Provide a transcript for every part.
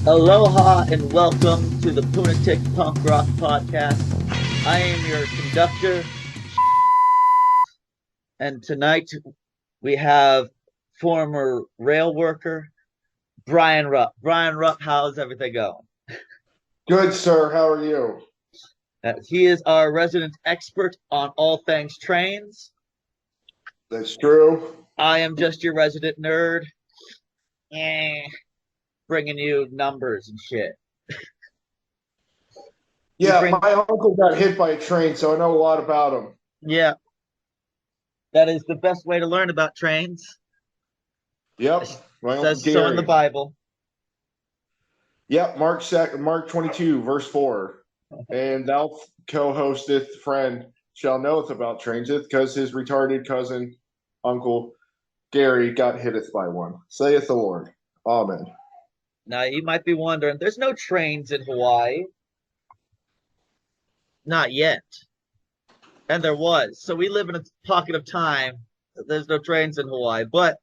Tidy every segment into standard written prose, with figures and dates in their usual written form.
Aloha and welcome to the PUNAtic Punk Rock Podcast. I am your conductor, and tonight we have former rail worker Brian Rupp. Brian Rupp, how's everything going? Good, sir. How are you? He is our resident expert on all things trains. That's true. I am just your resident nerd, bringing you numbers and shit. You Yeah, bring, my uncle got hit by a train, so I know a lot about him. yeah, that is the best way to learn about trains. Yep, It my uncle says so in the Gary. Bible. Yep, Mark 22, verse 4. And thou co-hosteth friend shall knoweth about traineth, because his retarded cousin, Uncle Gary, got hitteth by one. Saith the Lord. Amen. Now you might be wondering, there's no trains in Hawaii. Not yet. And there was. So we live in a pocket of time. There's no trains in Hawaii, but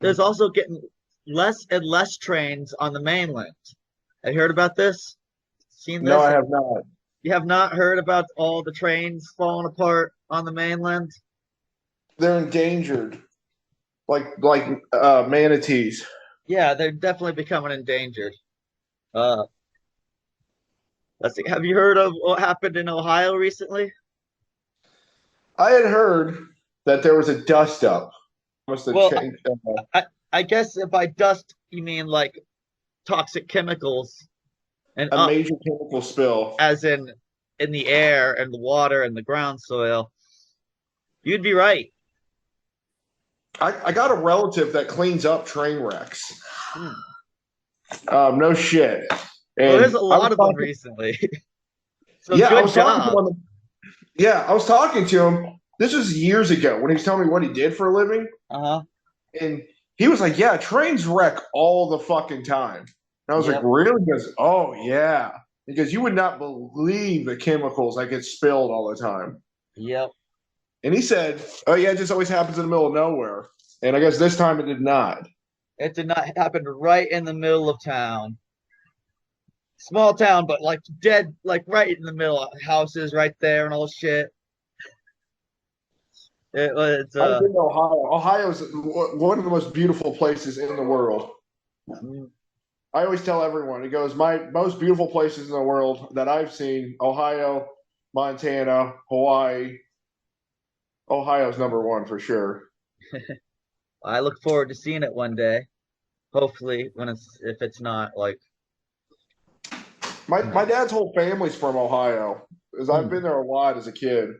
there's also getting less and less trains on the mainland. Have you heard about this? Seen No, this? I have not. You have not heard about all the trains falling apart on the mainland? They're endangered, like manatees. Yeah, they're definitely becoming endangered. Uh, let's see. Have you heard of what happened in Ohio recently? I had heard that there was a dust up. Must have Well, changed. I guess by dust you mean like toxic chemicals and A major chemical spill. as in the air and the water and the ground soil. You'd be right. I got a relative that cleans up train wrecks. Hmm. No shit. Well, there's And a I was lot of them talking. recently. So Yeah, I good was talking to job. him. Yeah, I was talking to him. This was years ago when he was telling me what he did for a living, Uh-huh. and he was like, "Yeah, trains wreck all the fucking time." And I was like, Yep. "Really?" He goes, "Oh yeah," because you would not believe the chemicals that get spilled all the time. Yep. And he said, "Oh yeah, it just always happens in the middle of nowhere." And I guess this time it did not. It did not happen right in the middle of town. Small town, but like dead, like right in the middle. Houses right there and all shit. It was I've been to Ohio. Ohio is one of the most beautiful places in the world. mm, I always tell everyone, it goes, my most beautiful places in the world that I've seen, Ohio, Montana, Hawaii. Ohio's number one for sure. I look forward to seeing it one day. Hopefully, when it's if it's not like My dad's whole family's from Ohio, because I've been there a lot as a kid.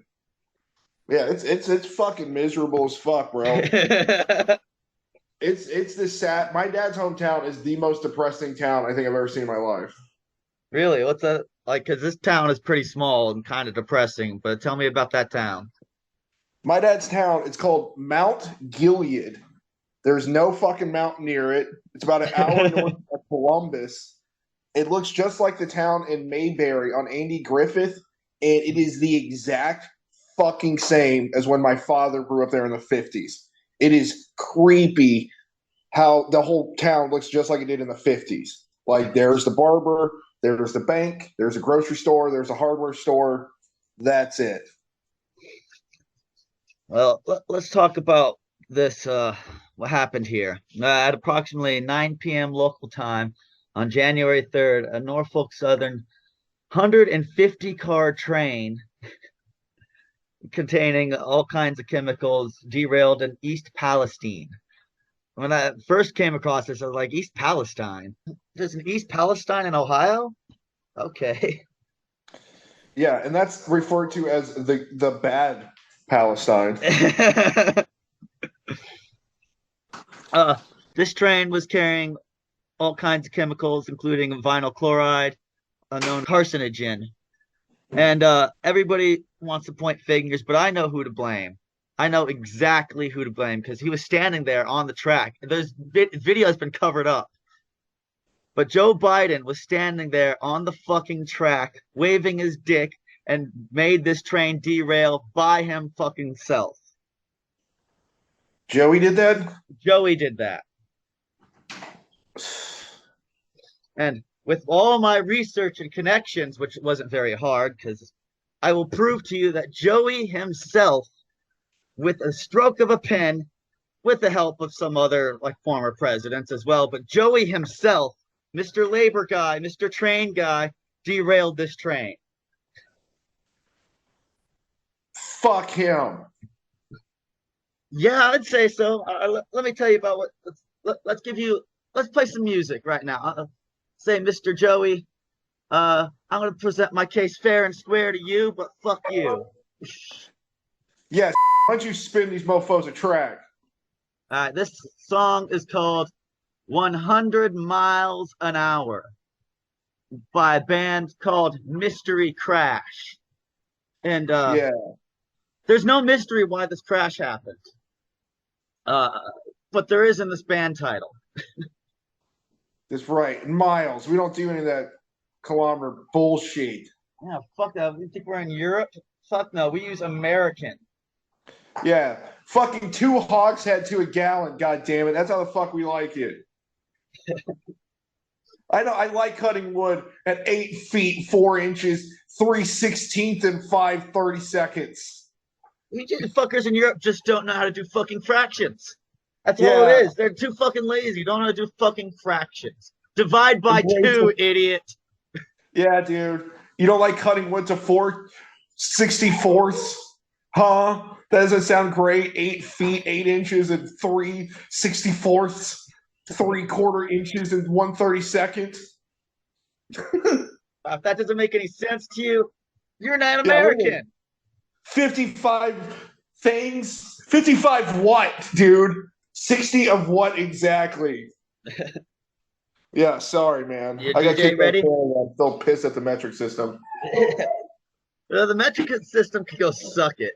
Yeah, it's fucking miserable as fuck, bro. It's this sad. My dad's hometown is the most depressing town I think I've ever seen in my life. Really, what's that like? Because this town is pretty small and kind of depressing. But tell me about that town. My dad's town, it's called Mount Gilead. There's no fucking mountain near it. It's about an hour north of Columbus. It looks just like the town in Mayberry on Andy Griffith, and it is the exact fucking same as when my father grew up there in the 50s. It is creepy how the whole town looks just like it did in the 50s. Like there's the barber, there's the bank, there's a grocery store, there's a hardware store. That's it. Well, let's talk about this. What happened here? At approximately 9 p.m. local time on January 3rd, a Norfolk Southern 150 car train containing all kinds of chemicals derailed in East Palestine. When I first came across this, I was like, East Palestine? There's an East Palestine in Ohio? Okay. Yeah, and that's referred to as the bad Palestine. uh, this train was carrying all kinds of chemicals, including vinyl chloride, a known carcinogen. And everybody wants to point fingers, but I know who to blame. I know exactly who to blame because he was standing there on the track. There's video has been covered up, but Joe Biden was standing there on the fucking track, waving his dick, and made this train derail by him fucking self. Joey did that? Joey did that. And with all my research and connections, which wasn't very hard, because I will prove to you that Joey himself, with a stroke of a pen, with the help of some other like former presidents as well, but Joey himself, Mr. Labor Guy, Mr. Train Guy, derailed this train. Fuck him. Yeah, I'd say so. Let me tell you about what. Let's give you. Let's play some music right now. Say, Mr. Joey, I'm going to present my case fair and square to you, but fuck you. Yes. Why don't you spin these mofos a track? All right, this song is called 100 Miles an Hour by a band called Mystery Crash. And Yeah. there's no mystery why this crash happened. But there is in this band title. That's right. Miles. We don't do any of that kilometer bullshit. Yeah, fuck that. You think we're in Europe? Fuck no, we use American. Yeah. Fucking 2 hogshead to a gallon, god damn it. That's how the fuck we like it. I know I like cutting wood at 8 feet 4 inches, 3/16 and 5/32. You fuckers in Europe just don't know how to do fucking fractions. That's all it is. They're too fucking lazy. Don't know how to do fucking fractions. Divide by 2, idiot. Yeah, dude. You don't like cutting wood to 4/64? Huh? That doesn't sound great. 8 feet 8 inches and 3/64, 3/4 inches and 1/32. If that doesn't make any sense to you, you're not Yeah, American. 55 things. 55 what, dude? 60 of what exactly? Yeah, sorry, man. Your I got DJ ready? I'm still pissed at the metric system. The metric system could go suck it.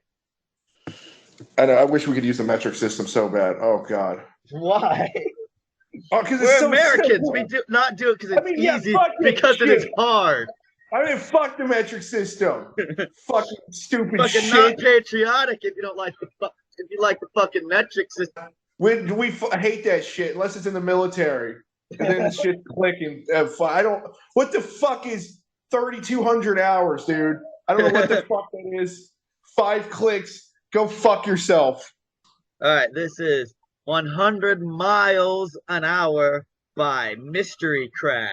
I know. I wish we could use the metric system so bad. Oh God. Why? Oh, because We're so Americans. simple. We do not do it because it's easy, fuck it, because it is shit. hard. I mean, fuck the metric system. Fucking stupid Fucking shit. not patriotic if you don't like if you like the fucking metric system. We hate that shit unless it's in the military, and then the shit's clicking. I don't. What the fuck is 3,200 hours, dude? I don't know what the fuck that is. 5 clicks. Go fuck yourself. All right, this is 100 Miles an Hour by Mystery Crash.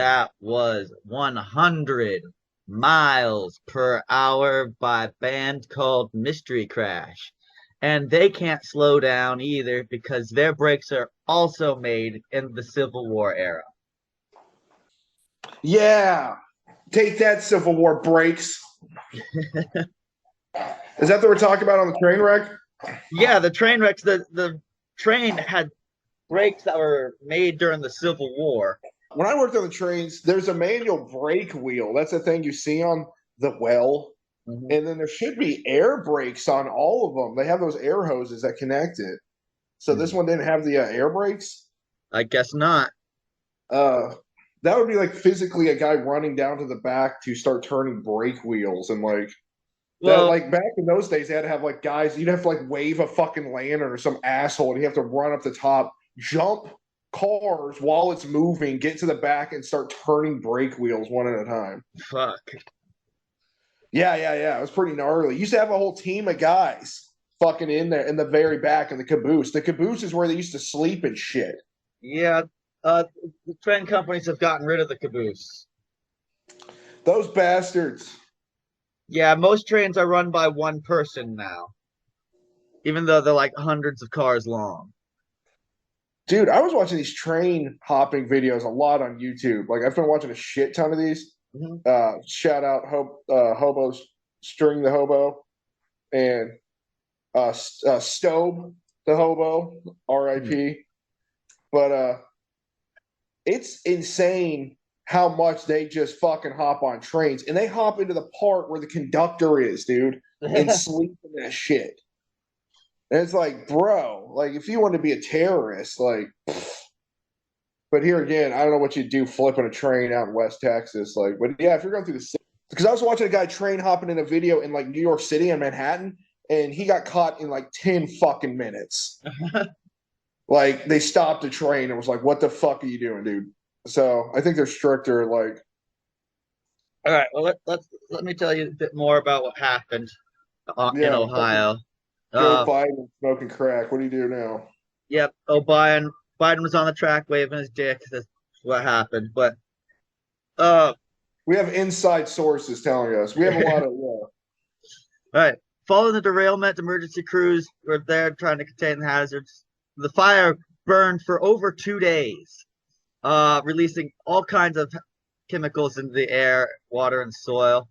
That was 100 miles per hour by a band called Mystery Crash. And they can't slow down either because their brakes are also made in the Civil War era. Yeah. Take that, Civil War brakes. Is that what we're talking about on the train wreck? Yeah, the train wrecks, the train had brakes that were made during the Civil War. When I worked on the trains, there's a manual brake wheel. That's the thing you see on the well. Mhm. And then there should be air brakes on all of them. They have those air hoses that connect it. So this Hmm. one didn't have the air brakes. I guess not. Uh, that would be like physically a guy running down to the back to start turning brake wheels and like that. Well, Like back in those days, they had to have like guys. You'd have to like wave a fucking lantern or some asshole, and you have to run up the top, jump cars while it's moving, get to the back, and start turning brake wheels one at a time. fuck. Yeah. It was pretty gnarly. You used to have a whole team of guys fucking in there in the very back of the caboose. The caboose is where they used to sleep and shit. Yeah, the train companies have gotten rid of the caboose. Those bastards. Yeah, most trains are run by one person now, even though they're like hundreds of cars long. Dude, I was watching these train hopping videos a lot on YouTube. Like I've been watching a shit ton of these. Mhm. Shout out hobos, string the hobo, and Stobe the hobo, Hmm. R.I.P. But it's insane how much they just fucking hop on trains, and they hop into the part where the conductor is, dude, and sleep in that shit. And it's like, bro, like if you want to be a terrorist, like. But here again, I don't know what you do flipping a train out in West Texas. Like, but yeah, if you're going through the city, because I was watching a guy train hopping in a video in like New York City and Manhattan, and he got caught in like 10 fucking minutes. Like they stopped the train and was like, "What the fuck are you doing, dude?" So I think they're stricter. Like, All right, well let me tell you a bit more about what happened in yeah, fucking Ohio. Joe Uh, Biden smoking crack. What do you do now? yep. Oh, Biden was on the track waving his dick. That's what happened. But uh, We have inside sources telling us. We have a lot of yeah. all right. Following the derailment, emergency crews were there trying to contain the hazards. The fire burned for over 2 days, releasing all kinds of chemicals into the air, water, and soil.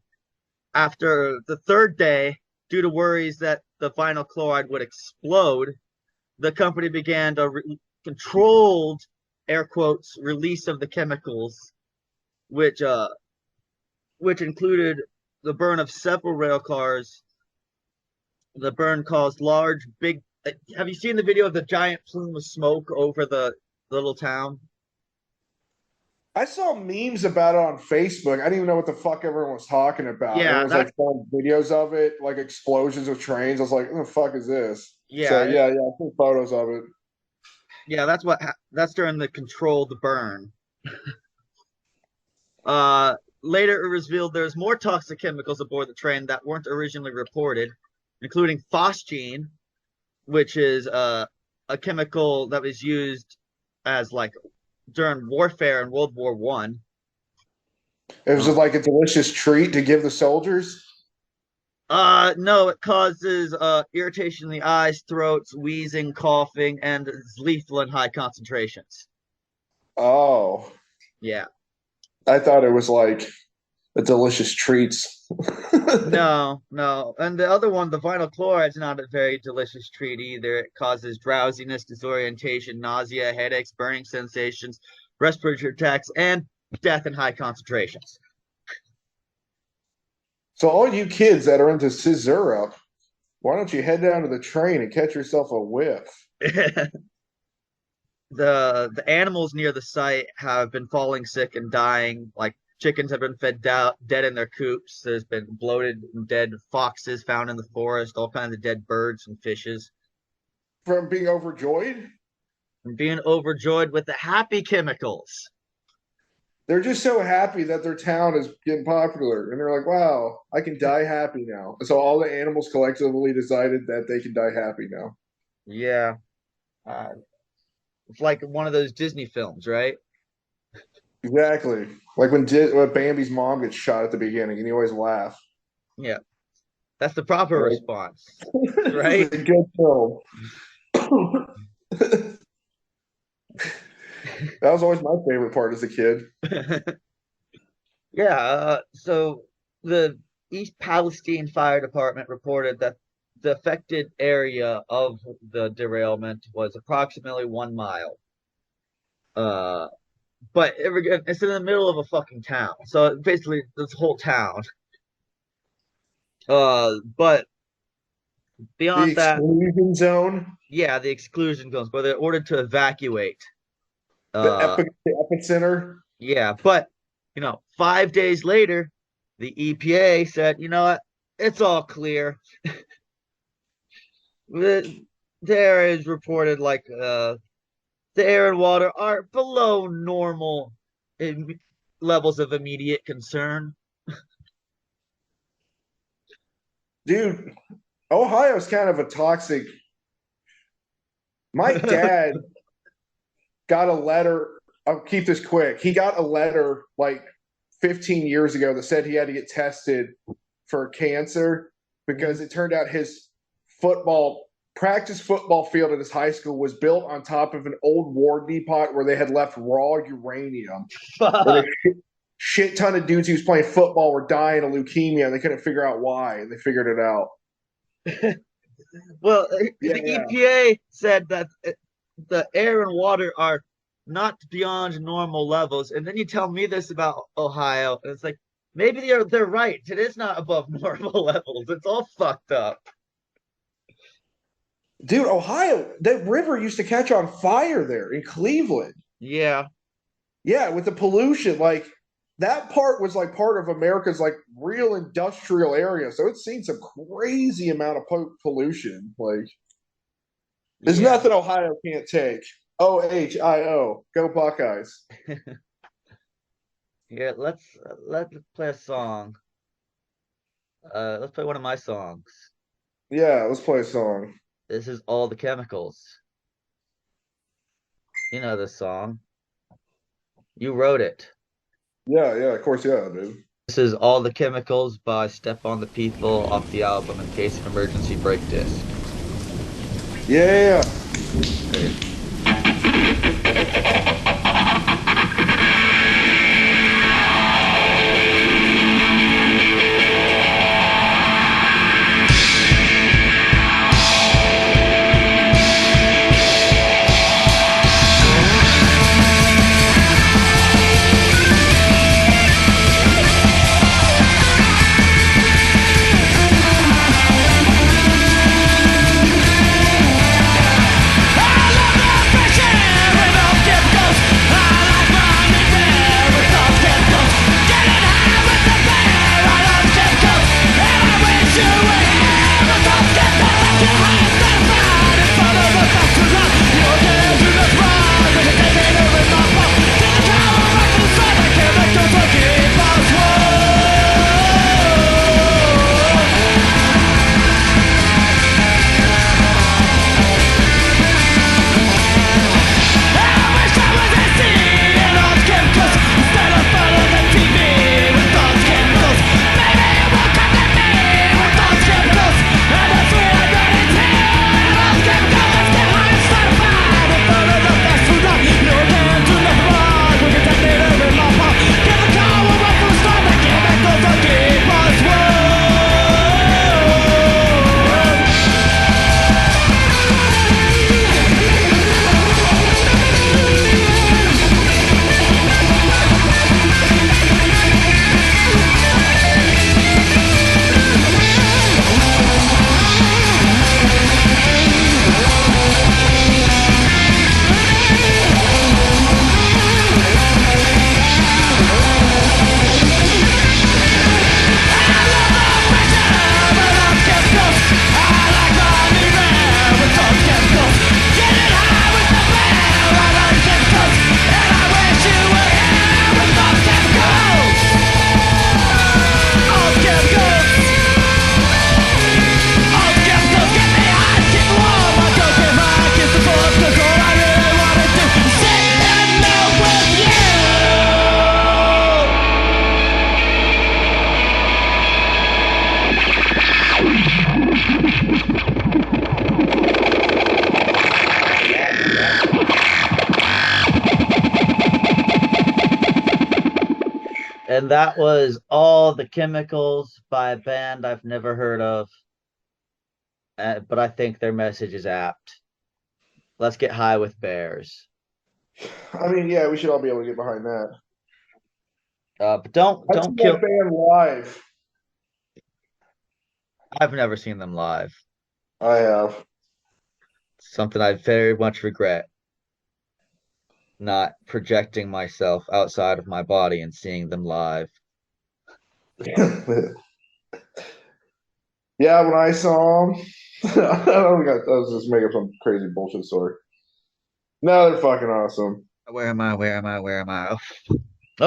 After the third day, due to worries that the vinyl chloride would explode, the company began a controlled, air quotes, release of the chemicals, which uh, which included the burn of several rail cars. The burn caused large, big. Have you seen the video of the giant plume of smoke over the little town? I saw memes about it on Facebook. I didn't even know what the fuck everyone was talking about. Yeah, Everyone was that. like showing videos of it, like explosions of trains. I was like, "What the fuck is this?" So Yeah, yeah, I took photos of it. yeah. That's during the controlled burn. Later, it was revealed there's more toxic chemicals aboard the train that weren't originally reported, including phosgene, which is a chemical that was used as like during warfare in World War One. It was Uh, like a delicious treat to give the soldiers. no, it causes irritation in the eyes, throats, wheezing, coughing, and is lethal in high concentrations. Oh, Yeah. I thought it was like a delicious treats. No, no. And the other one, the vinyl chloride's not a very delicious treat either. It causes drowsiness, disorientation, nausea, headaches, burning sensations, respiratory attacks, and death in high concentrations. So all you kids that are into scissor up, why don't you head down to the train and catch yourself a whiff? The animals near the site have been falling sick and dying. Like chickens have been fed dead in their coops. There's been bloated and dead foxes found in the forest, all kinds of dead birds and fishes. From being overjoyed? And being overjoyed with the happy chemicals. They're just so happy that their town is getting popular. And they're like, wow, I can die happy now. And so all the animals collectively decided that they can die happy now. Yeah. Uh, it's like one of those Disney films, right? Exactly. Like when Bambi's mom gets shot at the beginning, and you always laugh. Yeah, that's the proper Like, response, this is right? a good film. That was always my favorite part as a kid. Yeah, so the East Palestine Fire Department reported that the affected area of the derailment was approximately 1 mile. Uh, but it's in the middle of a fucking town. So basically, this whole town. But The beyond that, exclusion zone, yeah, the exclusion zones, but they're ordered to evacuate. the Uh, epicenter. yeah, but 5 days later, the EPA said, you know what, it's all clear. There is reported like the air and water are below normal levels of immediate concern. Dude, Ohio's kind of a toxic. My dad got a letter. I'll keep this quick. He got a letter like 15 years ago that said he had to get tested for cancer because it turned out his practice football field at his high school was built on top of an old war depot where they had left raw uranium. And a Fuck. shit ton of dudes who was playing football were dying of leukemia and they couldn't figure out why. And they figured it out. Well, Yeah, the yeah. EPA said that the air and water are not beyond normal levels, and then you tell me this about Ohio, and it's like maybe they're right. It is not above normal levels. It's all fucked up. Dude, Ohio, that river used to catch on fire there in Cleveland. Yeah, Yeah, with the pollution, like that part was like part of America's like real industrial area. So it's seen some crazy amount of pollution. Like there's yeah, nothing Ohio can't take. OHIO. Go Buckeyes. yeah. Let's play a song. Let's play one of my songs. Yeah, let's play a song. This is All the Chemicals. You know this song. You wrote it. Yeah, yeah, of course, yeah, dude. This is All the Chemicals by Step on the People off the album In Case of Emergency Break Disc. Yeah, And that was All the Chemicals by a band I've never heard of, but I think their message is apt. Let's get high with bears. I mean, yeah, we should all be able to get behind that. But don't I've seen don't that kill. band live. I've never seen them live. I have. Something I very much regret, not projecting myself outside of my body and seeing them live. Yeah, when I saw them, I don't got. I was just making some crazy bullshit story. No, they're fucking awesome. Where am I? Where am I? Where am I? Oh, We're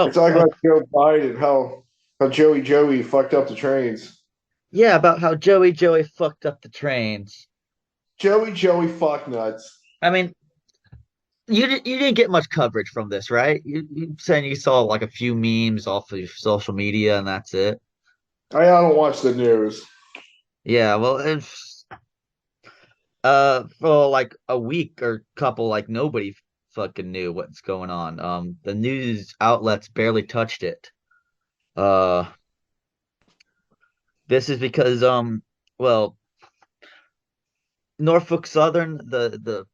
oh, talking oh. about Joe Biden, how Joey fucked up the trains. Yeah, about how Joey fucked up the trains. Joey fuck nuts. I mean, you didn't get much coverage from this, right? You saying you saw like a few memes off of social media and that's it. I don't watch the news. Yeah, well, it's for like a week or couple, like nobody fucking knew what's going on. The news outlets barely touched it. Uh, this is because well, Norfolk Southern, the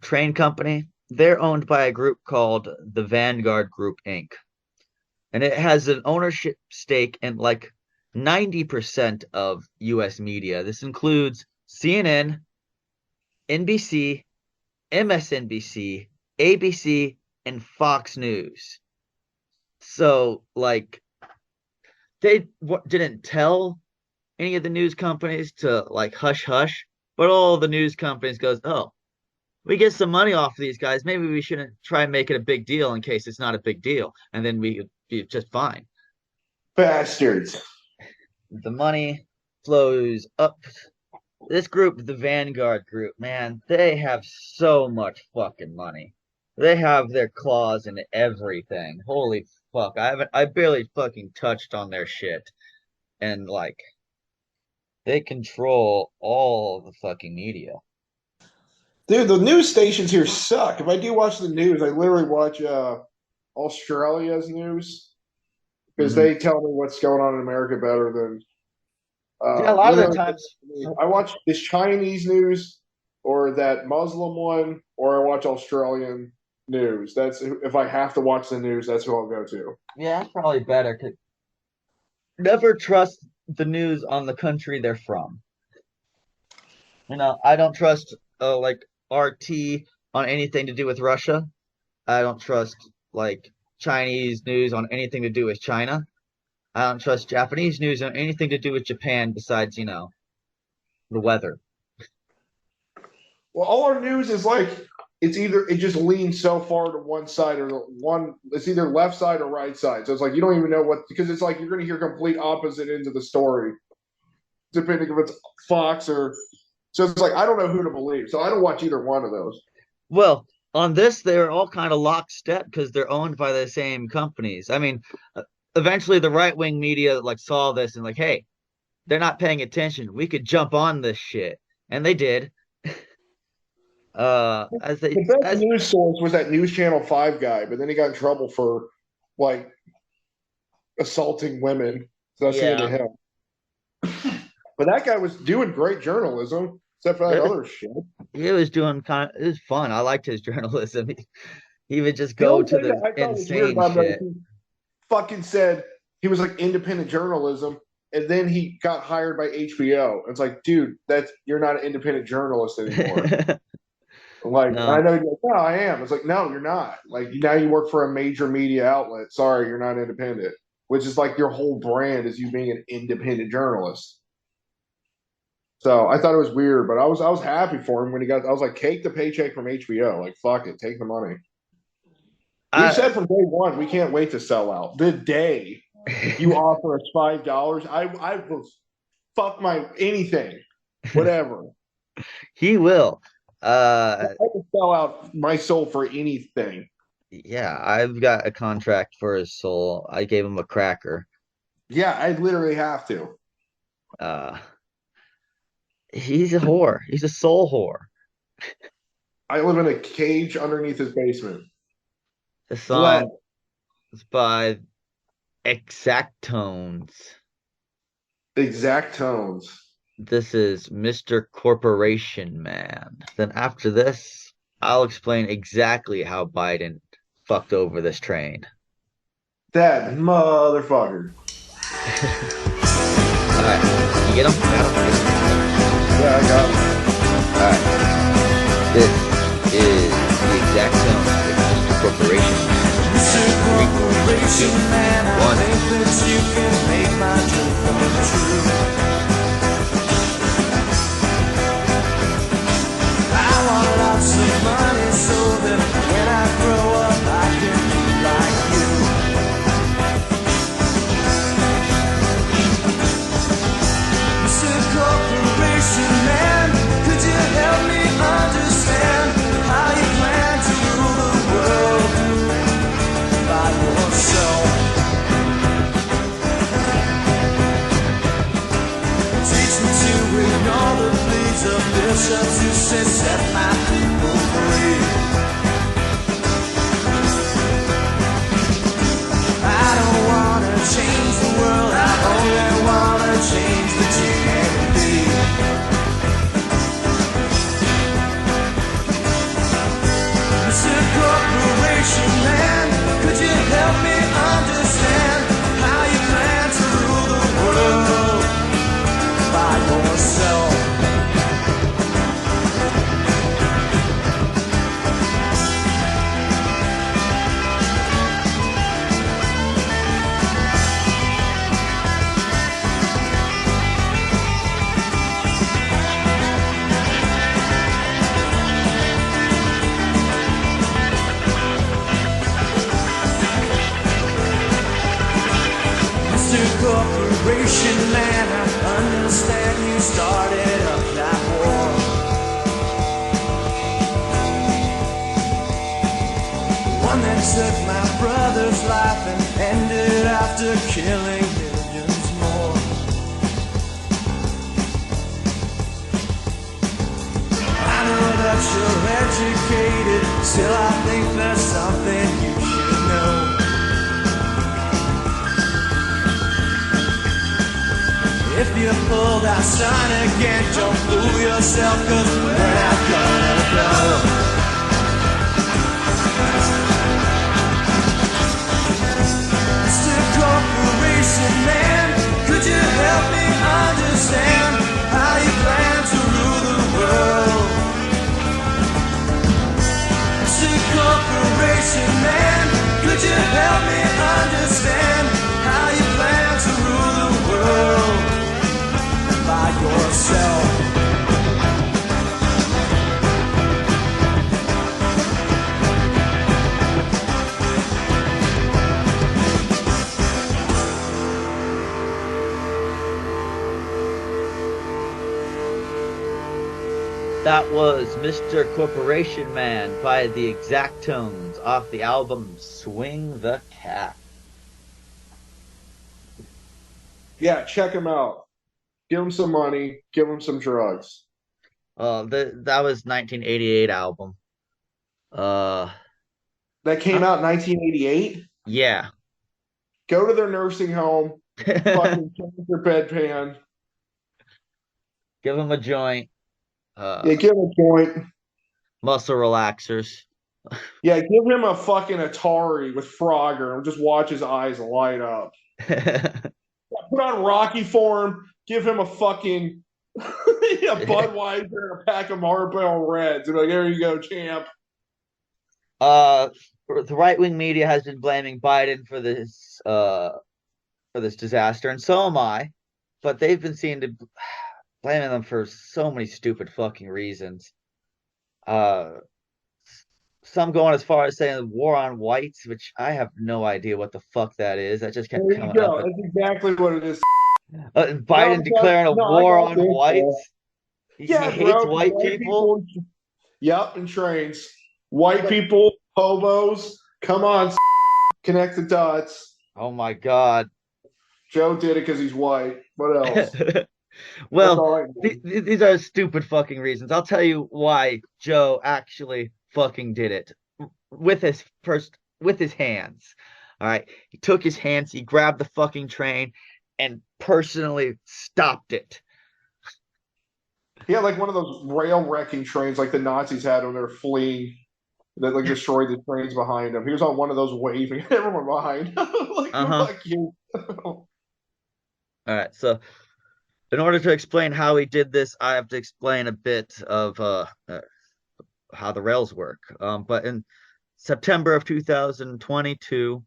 train company, they're owned by a group called the Vanguard Group Inc. And it has an ownership stake in like 90% of US media. This includes CNN, NBC, MSNBC, ABC, and Fox News. So, like, they didn't tell any of the news companies to like hush hush, but all the news companies goes, "Oh, we get some money off of these guys. Maybe we shouldn't try and make it a big deal in case it's not a big deal, and then we be just fine." Bastards. The money flows up. This group, the Vanguard group, man, they have so much fucking money. They have their claws in everything. Holy fuck. I barely fucking touched on their shit. And like they control all the fucking media. Dude, the news stations here suck. If I do watch the news, I literally watch Australia's news because Hmm. they tell me what's going on in America better than Yeah, a lot of the literally. times. I watch this Chinese news or that Muslim one, or I watch Australian news. That's if I have to watch the news, that's who I'll go to. Yeah, that's probably better. 'Cause never trust the news on the country they're from. I don't trust like RT on anything to do with Russia. I don't trust like Chinese news on anything to do with China. I don't trust Japanese news on anything to do with Japan besides, the weather. Well, all our news is like it's either it just leans so far to one side or the one it's either left side or right side. So it's like you don't even know what because it's like you're going to hear complete opposite ends of the story depending if it's Fox or so it's like I don't know who to believe. So I don't watch either one of those. Well, on this, they're all kind of lockstep because they're owned by the same companies. I mean, eventually the right wing media like saw this and like, hey, they're not paying attention. We could jump on this shit, and they did. As they The best as news source was that News Channel 5 guy, but then he got in trouble for like assaulting women. So that's the end of Yeah, him. But that guy was doing great journalism, except for that it, other shit. he was doing it was fun. I liked his journalism. He would just The go only to thing that the I thought was weird insane about him though, shit. he fucking said he was like independent journalism, and then he got hired by HBO. It's like, dude, that's you're not an independent journalist anymore. Like, I No, know you're like, no, I am. It's like, no, you're not. Like now you work for a major media outlet. Sorry, you're not independent. Which is like your whole brand is you being an independent journalist. So I thought it was weird, but I was happy for him when he got. I was like, take the paycheck from HBO. Like, fuck it, take the money. We I said from day one we can't wait to sell out. The day you offer us $5, I will fuck my anything, whatever. he will. I Uh, will sell out my soul for anything. yeah, I've got a contract for his soul. I gave him a cracker. Yeah, I literally have to. Uh, he's a whore. He's a soul whore. I live in a cage underneath his basement. The Let song is by exact tones. Exact tones. This is Mr. Corporation Man. Then after this, I'll explain exactly how Biden fucked over this train. That motherfucker. All right, you get them? Got them? Get them? Yeah, I got it. All right. This is the exact tones with Mr. Corporation Man. Mr. In three, two, Corporation Man, I one. think that you can make my dream come true. I want lots of money so that when I grow up I can be like you. Mr. Corporation Man, could you help me understand how you plan to rule the world by yourself? Teach me to ignore the pleas of bishops who say set my people free. I don't wanna change the world, I only wanna change the GNP. Mr. Corporation Man, could you help me understand how you plan to rule the world by yourself? Mr. Corporation Man, I understand you started up that war. One that took my brother's life and ended after killing millions more. I know that you're educated, still I think there's something you should know. If you pull that sign again, don't fool yourself, cause we're not gonna go. Mr. Corporation Man, could you help me understand how you plan to rule the world? Mr. Corporation Man, could you help me understand how you plan to rule the world by yourself? That was Mr. Corporation Man by the Exact Tones off the album Swing the Cat. Yeah, check him out. Give him some money. Give him some drugs. That was 1988 album. Uh, That came huh? out in 1988. Yeah. Go to their nursing home. Fucking change their bedpan. Give him a joint. Yeah, give him a joint. Muscle relaxers. Yeah, give him a fucking Atari with Frogger and just watch his eyes light up. Put on Rocky for him. Give him a fucking yeah, Budweiser and a pack of Marlboro Reds. And like, there you go, champ. The right wing media has been blaming Biden for this disaster, and so am I. But they've been seen to blaming them for so many stupid fucking reasons. Uh, some going as far as saying war on whites, which I have no idea what the fuck that is. That just kept There you coming up. go. That's exactly what it is. No, Biden declaring a no, I war got on this. whites. He Yeah, hates bro. white White people. people. Yep, and trains. White people, hobos. Come on, connect the dots. Oh my God. Joe did it because he's white. What else? That's Well, all I know. these are stupid fucking reasons. I'll tell you why Joe actually fucking did it with his hands. All right. He took his hands, he grabbed the fucking train and personally stopped it. He had like one of those rail wrecking trains like the Nazis had when they were fleeing that like destroyed the trains behind him. He was on one of those waving everyone behind. Like Uh-huh. fuck you. All right. So in order to explain how he did this, I have to explain a bit of how the rails work. But in September of 2022,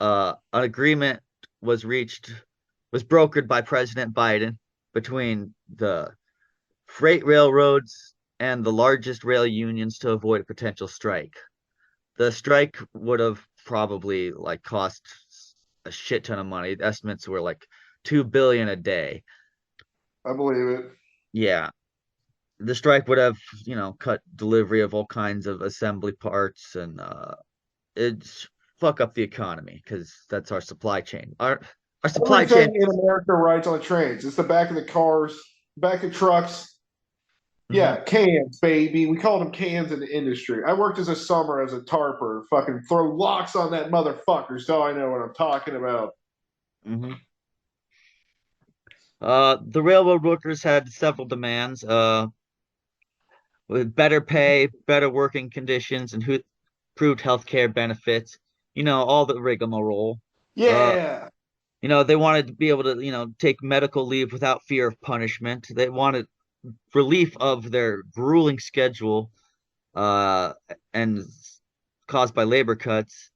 an agreement was reached, was brokered by President Biden between the freight railroads and the largest rail unions to avoid a potential strike. The strike would have probably like cost a shit ton of money. Estimates were like 2 billion a day. I believe it. Yeah, the strike would have, cut delivery of all kinds of assembly parts and it's fuck up the economy because that's our supply chain. Our supply chain. Everything in America rides on the trains. It's the back of the cars, back of trucks. Mhm. Yeah, cans, baby. We called them cans in the industry. I worked as a summer as a tarper. Fucking throw locks on that motherfucker so I know what I'm talking about. Mhm. The railroad workers had several demands, with better pay, better working conditions, and who improved healthcare benefits. All the rigmarole. Uh, Yeah. they wanted to be able to, take medical leave without fear of punishment. They wanted relief of their grueling schedule, uh, and caused by labor cuts,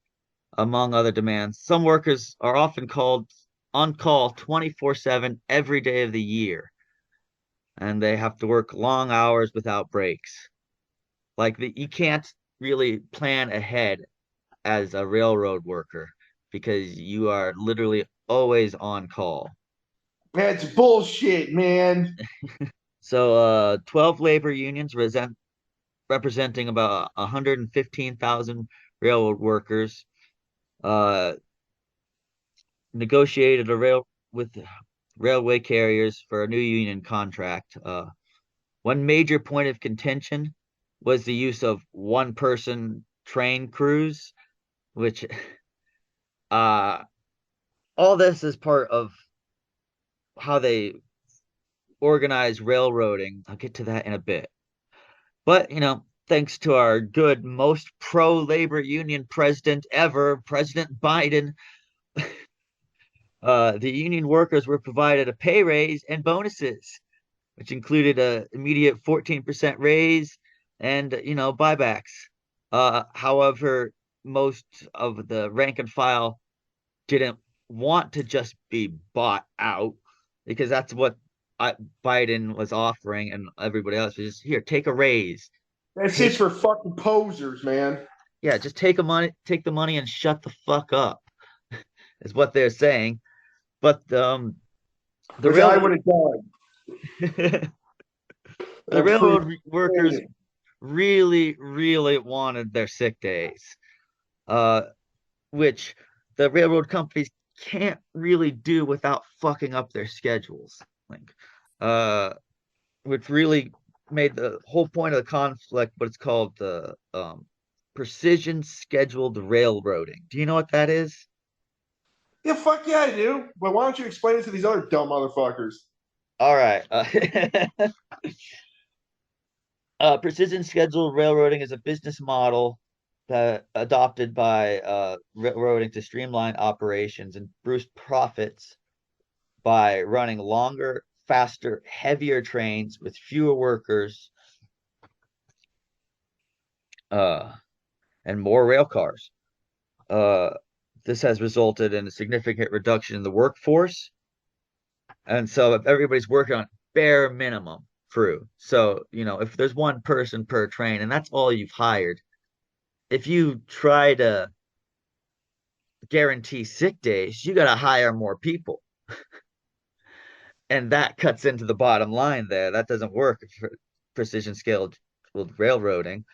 among other demands. Some workers are often called on call 24/7 every day of the year, and they have to work long hours without breaks. You can't really plan ahead as a railroad worker because you are literally always on call. That's bullshit, man. So, 12 labor unions representing about 115,000 railroad workers uh, negotiated a rail with railway carriers for a new union contract. One major point of contention was the use of one-person train crews, which uh, all this is part of how they organize railroading. I'll get to that in a bit. But, thanks to our good, most pro-labor union president ever, President Biden, the union workers were provided a pay raise and bonuses, which included a immediate 14% raise and, buybacks. However, most of the rank and file didn't want to just be bought out because that's what Biden was offering, and everybody else was just here, take a raise, That's take just for fucking posers, man. yeah, just take the money and shut the fuck up, is what they're saying. But the Which I railroad would have done. the Approved. railroad workers really, really wanted their sick days, uh, which the railroad companies can't really do without fucking up their schedules. Like, uh, which really made the whole point of the conflict what it's called the precision scheduled railroading. Do you know what that is? Yeah, fuck yeah, I do. But why don't you explain it to these other dumb motherfuckers? All right. Precision scheduled railroading is a business model that adopted by railroading to streamline operations and boost profits by running longer, faster, heavier trains with fewer workers, uh, and more rail cars. Uh, this has resulted in a significant reduction in the workforce. And so if everybody's working on bare minimum crew, so, if there's one person per train and that's all you've hired, if you try to guarantee sick days, you got to hire more people. And that cuts into the bottom line there. That doesn't work for precision scaled railroading.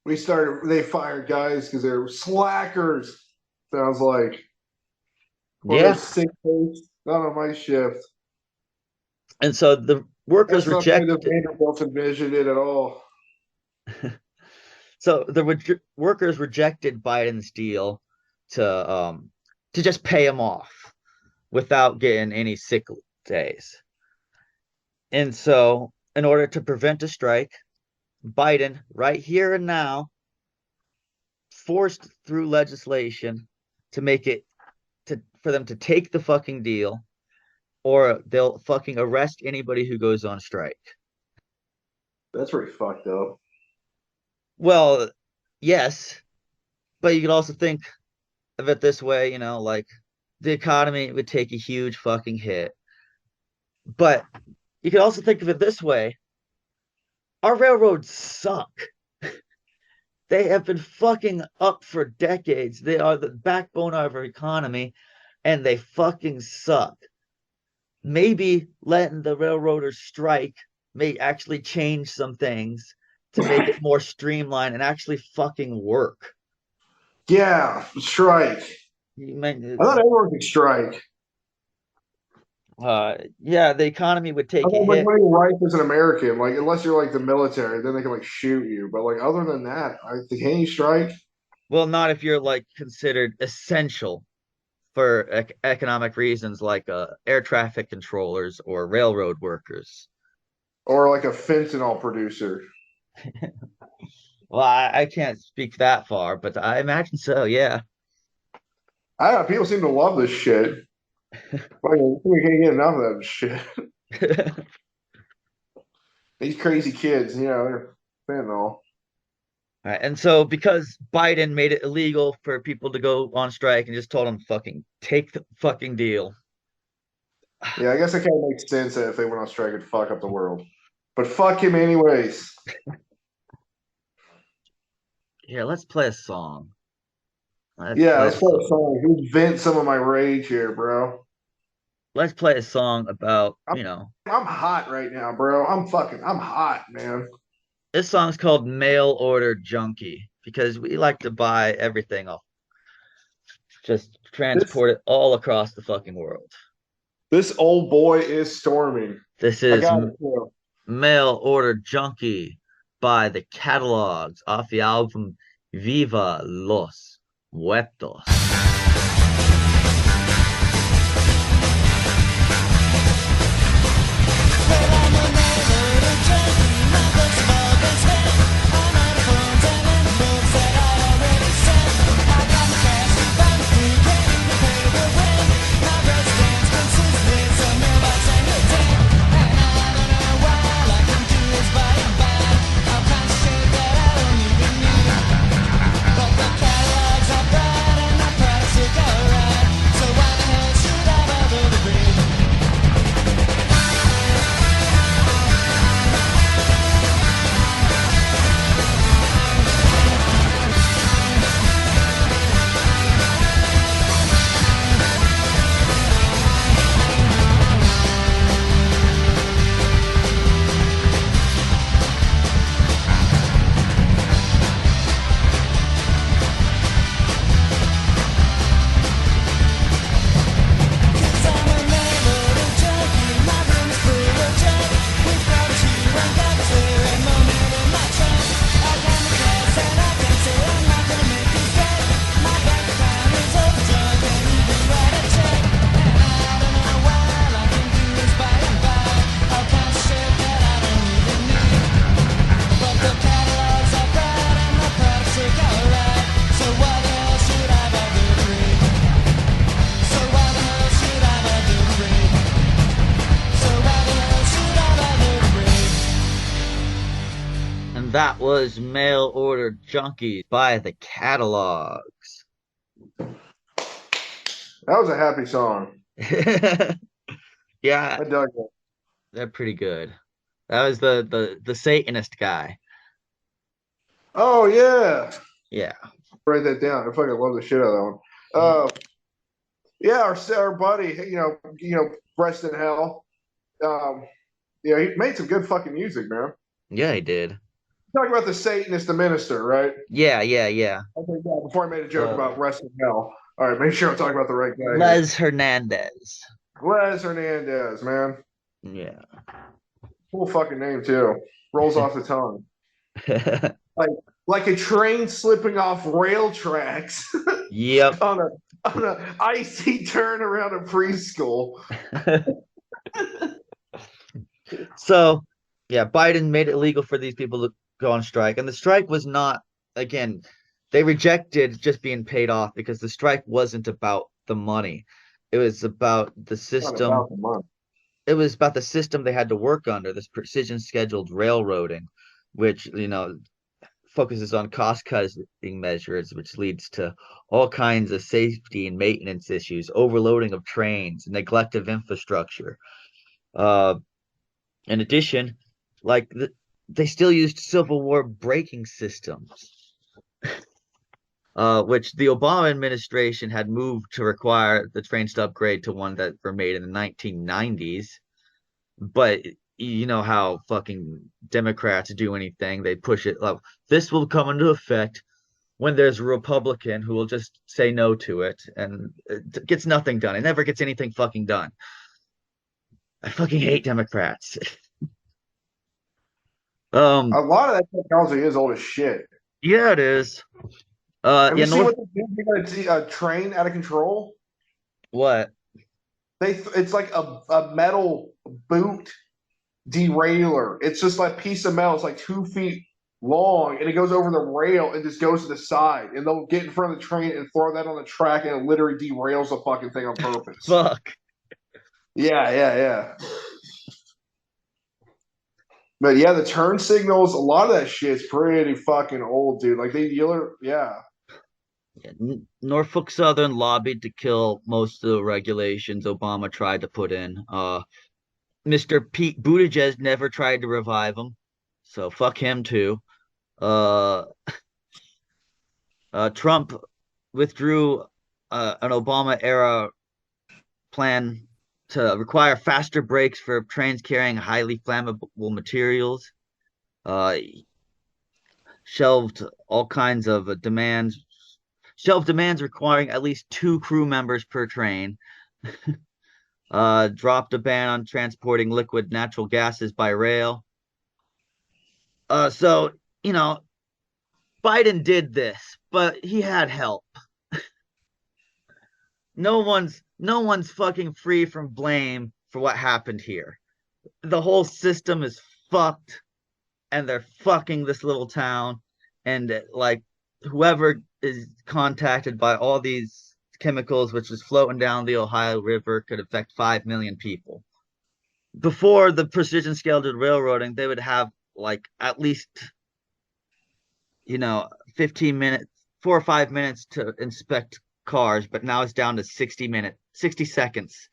They fired guys because they're slackers. Sounds like. Or those Yeah. sick days. Not on my shift. And so the workers That's not the way the rejected. Vanderbilts envisioned it at all. So the workers rejected Biden's deal, to just pay them off without getting any sick days. And so, in order to prevent a strike, Biden, right here and now, forced through legislation to make it for them to take the fucking deal, or they'll fucking arrest anybody who goes on strike. That's pretty fucked up. Well, yes, but you could also think of it this way, like the economy would take a huge fucking hit. But you could also think of it this way: our railroads suck. They have been fucking up for decades. They are the backbone of our economy, and they fucking suck. Maybe letting the railroaders strike may actually change some things to make it more streamlined and actually fucking work. Yeah, strike. You might, I thought everyone could strike. yeah, the economy would I take a thought like hit. winning rights as an American, like unless you're like the military, then they can like shoot you. But like other than that, can you strike? Well, not if you're like considered essential for economic reasons, like air traffic controllers or railroad workers. Or like a fentanyl producer. Well, I can't speak that far, but I imagine so. Yeah. I don't know, people seem to love this shit. Like, we can't get enough of that shit. These crazy kids, they're fentanyl. Right. And so because Biden made it illegal for people to go on strike and just told them fucking take the fucking deal. Yeah, I guess it kind of makes sense that if they went on strike, it'd fuck up the world. But fuck him anyways. Yeah, let's play a song. Let's Yeah, play a let's play a song. song. Let's vent some of my rage here, bro. Let's play a song about, I'm, I'm hot right now, bro. I'm hot, man. this song's called Mail Order Junkie because we like to buy everything off, just This transport it all across the fucking world. this old boy is storming. This I is got it too. Mail Order Junkie by the Catalogs off the album Viva Los Muertos. That was Mail Order Junkies by the Catalogs. That was a happy song. Yeah, I dug it. they're pretty good. That was the Satanist guy. Oh yeah. Yeah. Write that down. I fucking love the shit out of that one. Yeah, our buddy, Breast in Hell. Yeah, he made some good fucking music, man. Yeah, he did. Talking about the Satanist, the minister, right? Yeah. Okay, yeah. Before I made a joke about Rest in Hell. All right, make sure I'm talking about the right guy. Les Hernandez. Les Hernandez, man. Yeah. Cool fucking name too. Rolls off the tongue. like a train slipping off rail tracks Yep. on a icy turn around a preschool. So, yeah, Biden made it legal for these people to go on strike. And the strike was not, again, they rejected just being paid off because the strike wasn't about the money. It was about the Not system. about the money. It was about the system they had to work under, this precision scheduled railroading, which, focuses on cost cutting measures, which leads to all kinds of safety and maintenance issues, overloading of trains, neglect of infrastructure. Uh, in addition, they still used Civil War braking systems, which the Obama administration had moved to require the trains to upgrade to one that were made in the 1990s. But you know how fucking Democrats do anything, they push it. Like, this will come into effect when there's a Republican who will just say no to it, and it gets nothing done. It never gets anything fucking done. I fucking hate Democrats. A lot of that technology is old as shit. Yeah, it is. Have Yeah, you seen North. what they do? They got a train out of control. What? It's like a metal boot derailleur. It's just like a piece of metal. It's like 2 feet long, and it goes over the rail and just goes to the side. And they'll get in front of the train and throw that on the track, and it literally derails the fucking thing on purpose. Fuck. Yeah. But yeah, the turn signals, a lot of that shit's pretty fucking old, dude. Like yeah. Yeah, Norfolk Southern lobbied to kill most of the regulations Obama tried to put in. Mr. Pete Buttigieg never tried to revive them, so fuck him too. Uh, Trump withdrew an Obama era plan to require faster brakes for trains carrying highly flammable materials. Uh, shelved all kinds of demands. Shelved demands requiring at least 2 crew members per train. Dropped a ban on transporting liquid natural gases by rail. So, you know, Biden did this, but he had help. No one's fucking free from blame for what happened here. The whole system is fucked, and they're fucking this little town, and like whoever is contacted by all these chemicals which is floating down the Ohio River could affect 5 million people. Before the precision scaled railroading, they would have like at least 15 minutes, 4 or 5 minutes to inspect cars, but now it's down to 60 seconds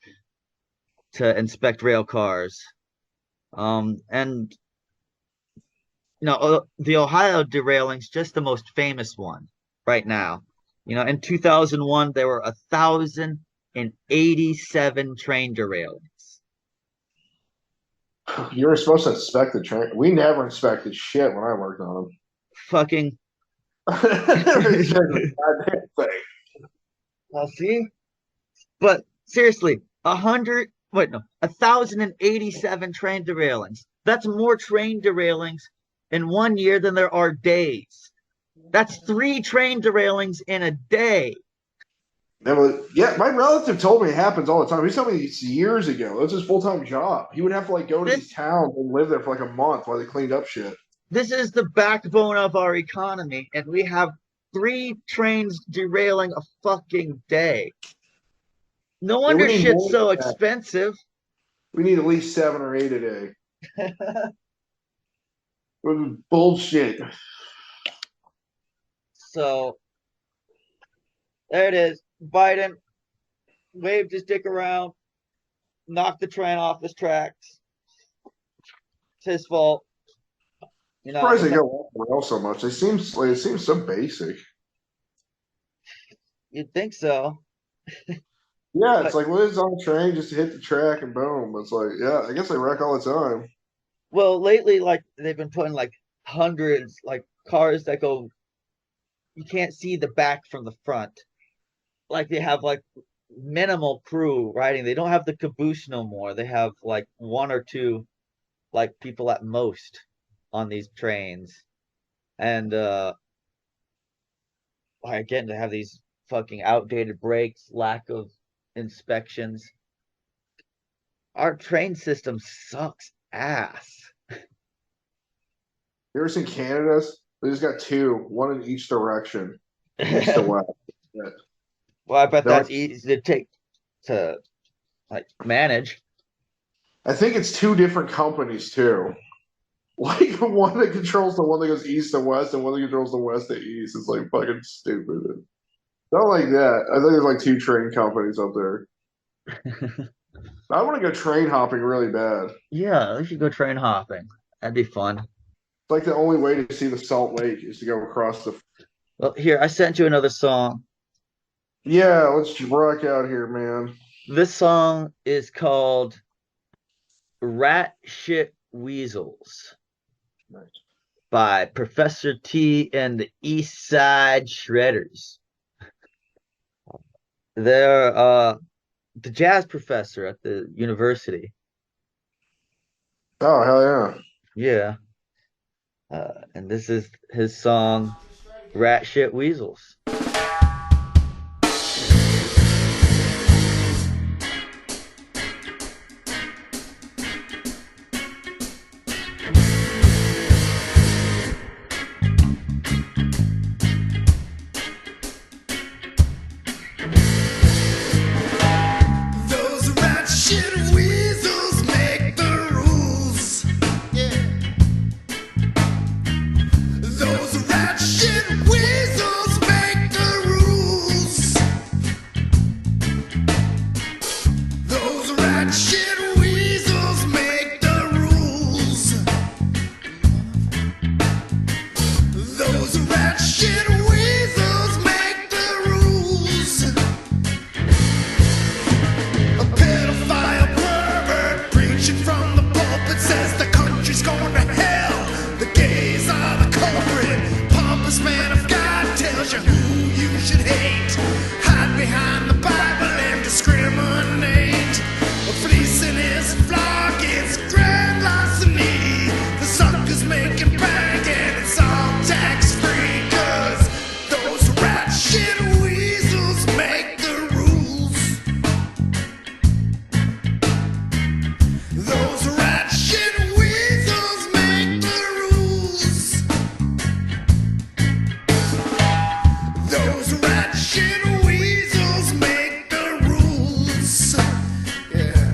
to inspect rail cars. And the Ohio derailing's just the most famous one right now. In 2001, there were 1,087 train derailings. You were supposed to inspect the train. We never inspected shit when I worked on them. Fucking. I'll see. But seriously, 1,087 train derailings. That's more train derailings in 1 year than there are days. That's 3 train derailings in a day. Yeah, my relative told me it happens all the time. He told me this years ago. That's his full-time job. He would have to go to these towns and live there for a month while they cleaned up shit. This is the backbone of our economy, and we have 3 trains derailing a fucking day. No wonder shit's so expensive. We need at least 7 or 8 a day. Bullshit. So there it is. Biden waved his dick around, knocked the train off his tracks. It's his fault. I'm surprised they go off the rail so much. It seems so basic. You'd think so. Yeah, it's like, it's on a train just to hit the track and boom. It's like, yeah, I guess they wreck all the time. Well, lately, they've been putting hundreds, cars that go, you can't see the back from the front. They have minimal crew riding. They don't have the caboose no more. They have 1 or 2 people at most on these trains. and again to have these fucking outdated brakes, lack of inspections. Our train system sucks ass. You ever seen Canada's? They just got two, one in each direction, east to west. Yeah. Well, I bet They're that's like, easy to take to like manage. I think it's two different companies too. Like one that controls the one that goes east to west, and one that controls the west to east. It's like fucking stupid. Not like that. I think there's like two train companies up there. I want to go train hopping really bad. It's Yeah, we should go train hopping. That'd be fun. like the only way to see the Salt Lake is to go across the. Well, here, I sent you another song. Yeah, let's rock out here, man. This song is called Rat Shit Weasels Nice. by Professor T and the East Side Shredders. They're the jazz professor at the university. Oh hell yeah! Yeah. And this is his song, Rat Shit Weasels. Those rat shit weasels make the rules. Yeah. Those rat shit weasels make the rules. Those rat shit weasels make the rules. Those rat shit weasels make the rules. A pedophile pervert preaching from the pulpit says the country's going to hell. The gays are the culprit. Pompous man of God tells you who you should hate. Hide behind the Bible and discriminate. Fleecing his flock, it's grand larceny. The suckers making bank and it's all tax free. 'Cause those rat shit weasels make the rules. Those rat shit weasels make the rules. Those rat shit weasels make the rules. Yeah.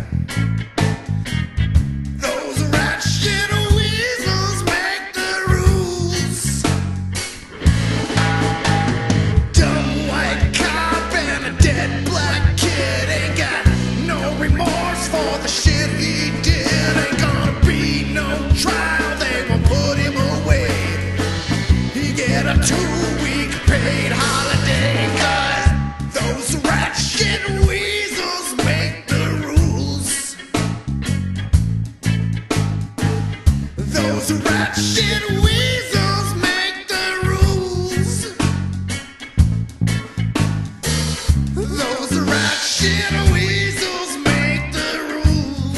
Those rat shit weasels make the rules. Dumb white cop and a dead black kid ain't got no remorse for the shit he did. Ain't gonna be no trial, they won't put him away. He get a 2-week paid holiday. 'Cause those rat shit weasels make the rules. Those rat shit weasels make the rules. Those rat shit weasels make the rules.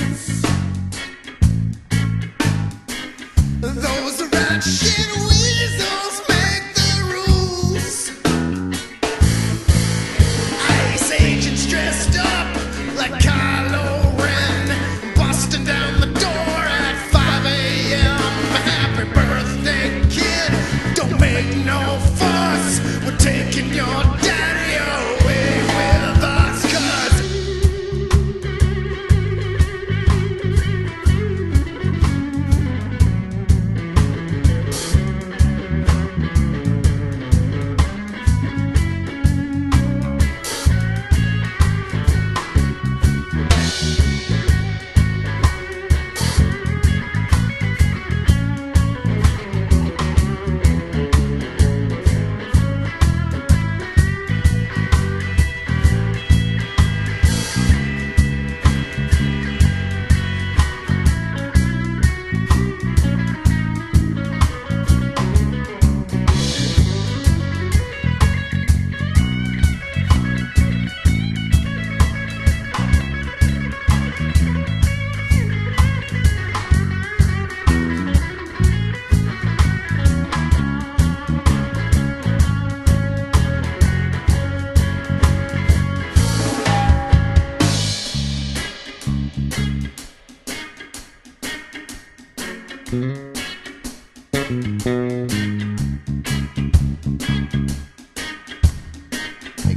Make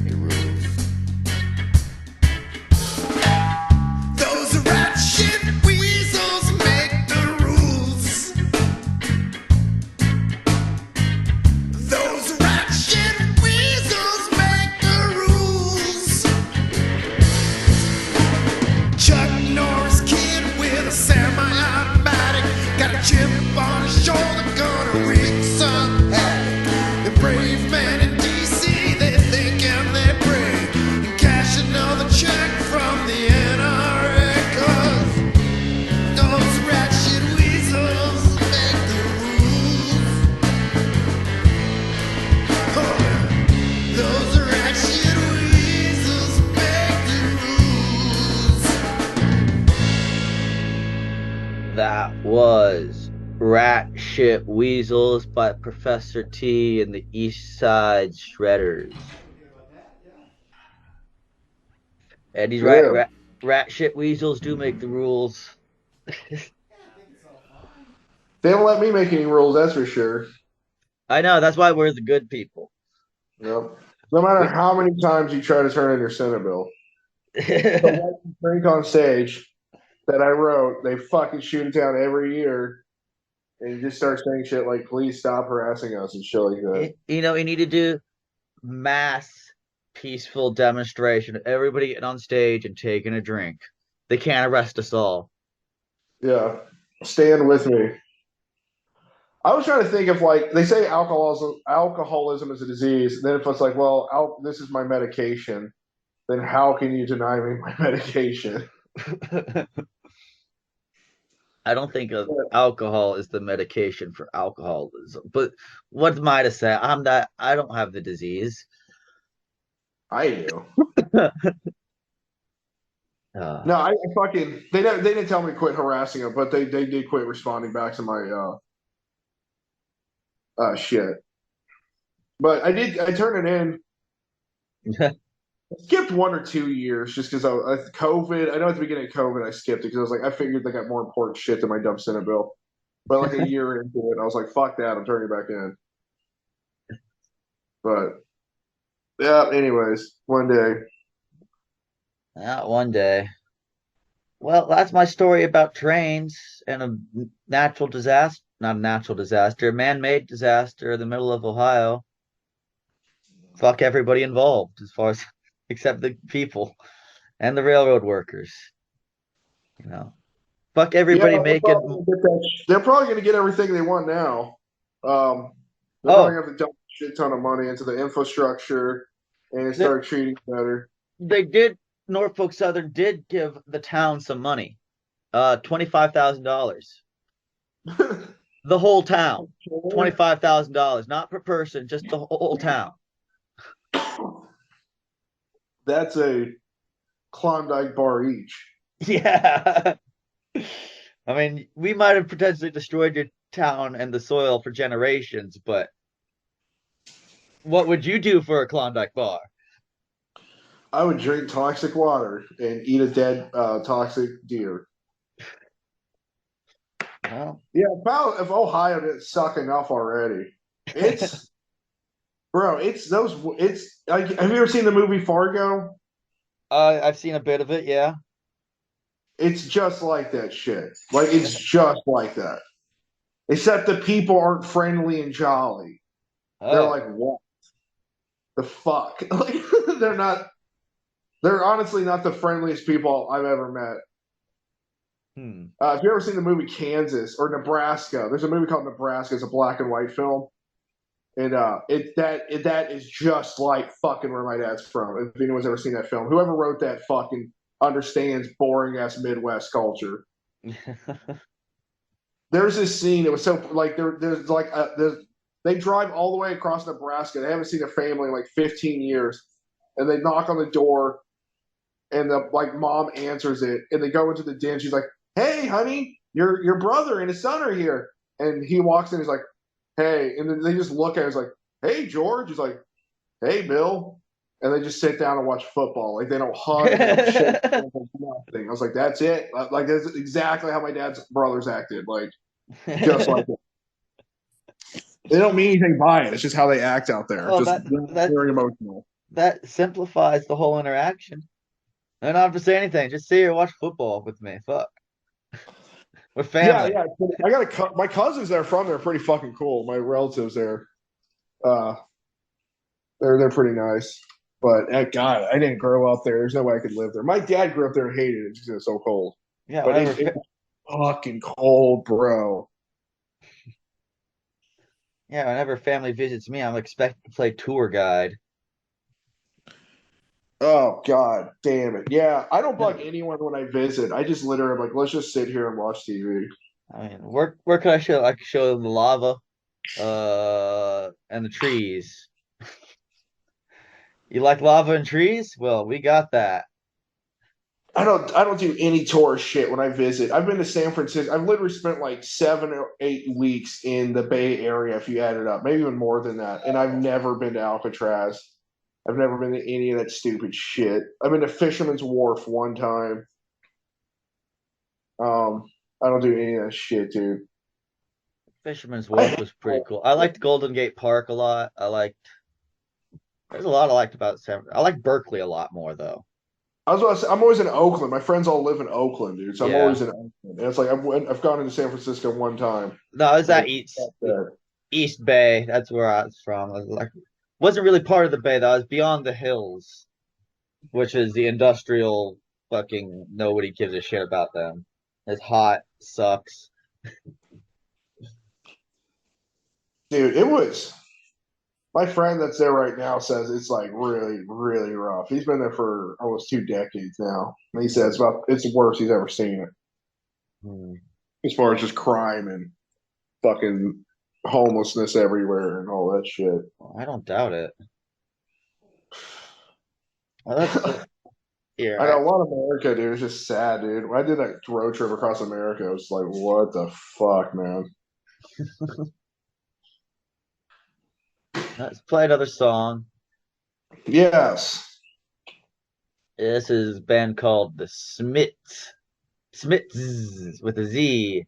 the rules. Those rat shit weasels make the rules. Those rat shit weasels make the rules. Chuck Norris kid with a semi-automatic, got a chip on his shoulder, gonna wreak some havoc. The brave man in DC, they think and they pray, and cash another check from the NRA, 'cause those rat shit weasels make the rules. Oh, those rat shit weasels make the rules. That was Rat Shit Weasels by Professor T and the East Side Shredders. And he's right. Yeah. Rat Shit Weasels do make the rules. They don't let me make any rules, that's for sure. I know. That's why we're the good people. Yep. No matter how many times you try to turn in your Senate bill. The drink on stage that I wrote, they fucking shoot it down every year. And you just start saying shit like, please stop harassing us and shit like that. You need to do mass peaceful demonstration. Everybody getting on stage and taking a drink. They can't arrest us all. Yeah. Stand with me. I was trying to think if, like, they say alcoholism is a disease. And then if it's like, well, this is my medication, then how can you deny me my medication? I don't think of alcohol as the medication for alcoholism. But what am I to say? I don't have the disease. I do. Uh, No, I fucking they didn't tell me to quit harassing them, but they did quit responding back to my shit. But I turned it in. I skipped 1 or 2 years just because COVID. I know at the beginning of COVID I skipped it because I was like, I figured they got more important shit than my dumb Senate bill. But like a year into it, I was like, fuck that, I'm turning it back in. But yeah, anyways, one day. Not one day. Well, that's my story about trains and a natural disaster. Not a natural disaster, a man-made disaster in the middle of Ohio. Fuck everybody involved, as far as except the people and the railroad workers. You know, fuck Yeah, everybody making. they're probably gonna get everything they want now. They're probably gonna have to dump a shit ton of money into the infrastructure and start treating better. They did. Norfolk Southern did give the town some money, $25,000. The whole town, $25,000, not per person, just the whole town. That's a Klondike bar each. Yeah. I mean, we might have potentially destroyed your town and the soil for generations, but what would you do for a Klondike bar? I would drink toxic water and eat a dead toxic deer. Well, Yeah, if Ohio didn't suck enough already, it's bro. It's those. It's like, have you ever seen the movie Fargo? I've seen a bit of it, yeah. It's just like that shit. Like it's just like that. Except the people aren't friendly and jolly. They're Oh, like, what the fuck? Like they're not. They're honestly not the friendliest people I've ever met. If you ever seen the movie Kansas or Nebraska, there's a movie called Nebraska. It's a black and white film, and that is just like fucking where my dad's from. If anyone's ever seen that film, whoever wrote that fucking understands boring ass Midwest culture. There's this scene. It was so like they drive all the way across Nebraska. They haven't seen a family in like 15 years, and they knock on the door, and the like mom answers it, and they go into the den. She's like, "Hey, honey, your brother and his son are here." And he walks in. He's like, "Hey," and then they just look at him. He's like, "Hey, George." He's like, "Hey, Bill," and they just sit down and watch football. Like they don't hug, they don't shake, nothing. I was like, "That's it." Like that's exactly how my dad's brothers acted. Like just like it. They don't mean anything by it. It's just how they act out there. Oh, Just that very emotional. that simplifies the whole interaction. They don't have to say anything. Just sit here and watch football with me. Fuck. We're Yeah, family. yeah. I got my cousins that are from there are pretty fucking cool. My relatives there, uh, they're pretty nice. But God, I didn't grow up there. There's no way I could live there. My dad grew up there and hated it because it's so cold. Yeah, But whenever it's fucking cold, bro. yeah, whenever family visits me, I'm expected to play tour guide. Oh God, damn it. Yeah, I don't bug anyone when I visit. I just literally am like, let's just sit here and watch TV. I mean, where could I show? I could show them the lava, and the trees. You like lava and trees? Well, we got that. I don't do any tourist shit when I visit. I've been to San Francisco. I've literally spent like 7 or 8 weeks in the Bay Area, if you add it up, maybe even more than that. And I've never been to Alcatraz. I've never been to any of that stupid shit. I've been to Fisherman's Wharf one time. I don't do any of that shit, dude. Fisherman's Wharf was pretty cool. I liked Golden Gate Park a lot. There's a lot I liked about I like Berkeley a lot more though. I was about to say, I'm always in Oakland. My friends all live in Oakland, dude. So I'm Yeah. always in Oakland. And it's like I've gone into San Francisco one time. No, I was at There. East Bay. That's where I was from. I was like, wasn't really part of the Bay though. I was beyond the hills, which is the industrial fucking nobody gives a shit about them. It's hot, sucks. Dude, it was. My friend that's there right now says it's like really, really rough. He's been there for almost 2 decades now. And he says it's the worst he's ever seen it. Hmm. As far as just crime and fucking homelessness everywhere and all that shit. I don't doubt it. Well, that's here. I know a lot of America, dude. It's just sad, dude. When I did that road trip across America, I was like, what the fuck, man? Let's play another song. Yes. This is a band called the Smiths. Smiths with a Z.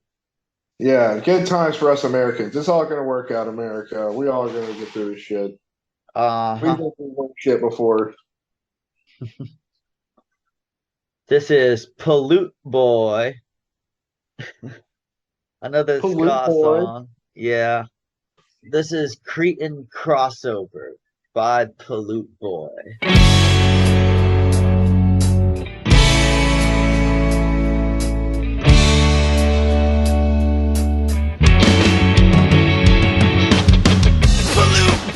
Yeah, good times for us Americans. It's all gonna work out, America. We all gonna get through this shit. We've Uh-huh. been through shit before. This is Pollute Boy. Another Pollute ska Boy. song. Yeah. This is Cretin Crossover by Pollute Boy.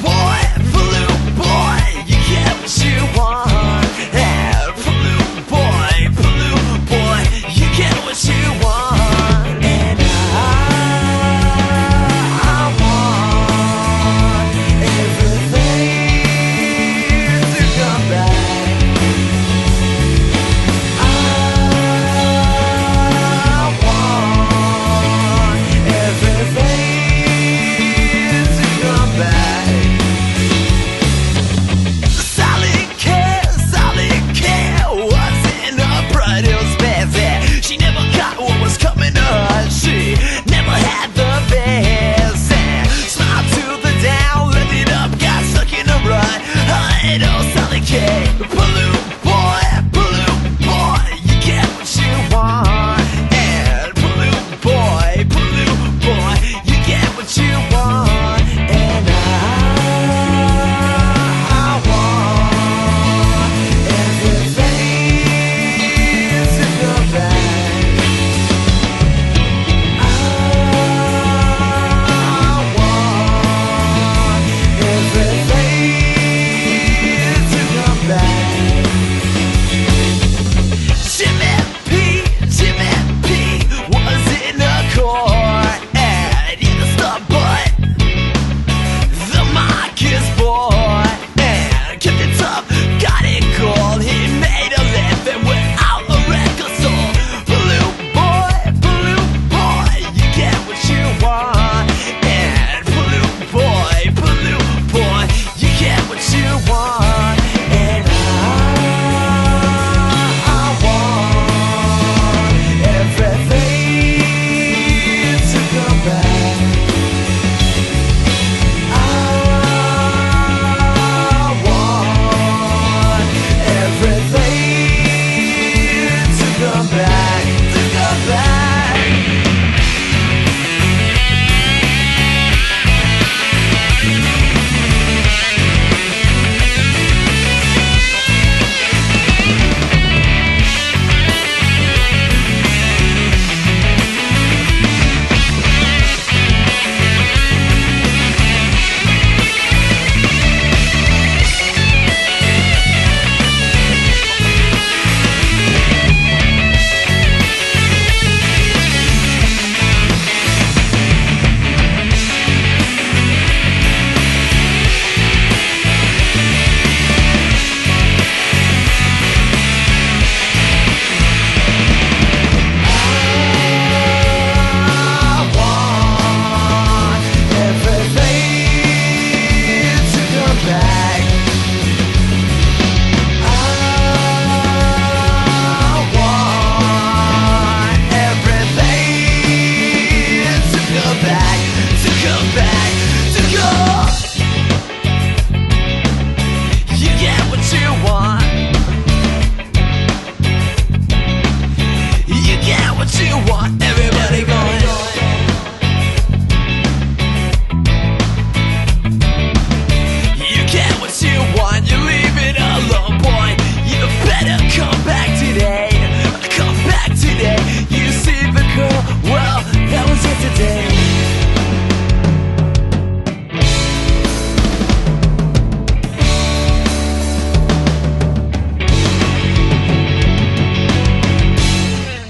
Pollute boy, you get what you want. Yeah, pollute boy, you get what you want. And I want everything to come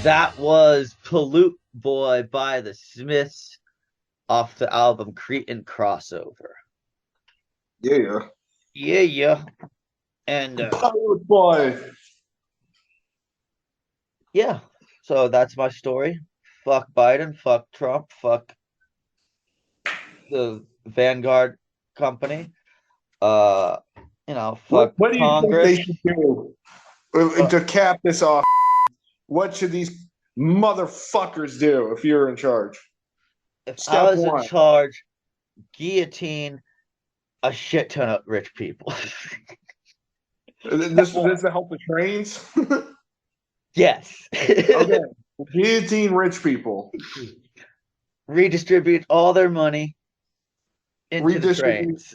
That was Pollute Boy by the Smiths off the album Cretan Crossover. Yeah. Yeah, yeah. And Pirate Boy. yeah, so that's my story. Fuck Biden, fuck Trump, fuck the Vanguard company. Uh, fuck What do you think they Congress. should do? Uh, To cap this off, what should these motherfuckers do if you're in charge? if I Step was in one. charge, guillotine a shit ton of rich people. This is to help the trains? Yes. Okay. Guillotine rich people. Redistribute all their money into the Redistribute trains.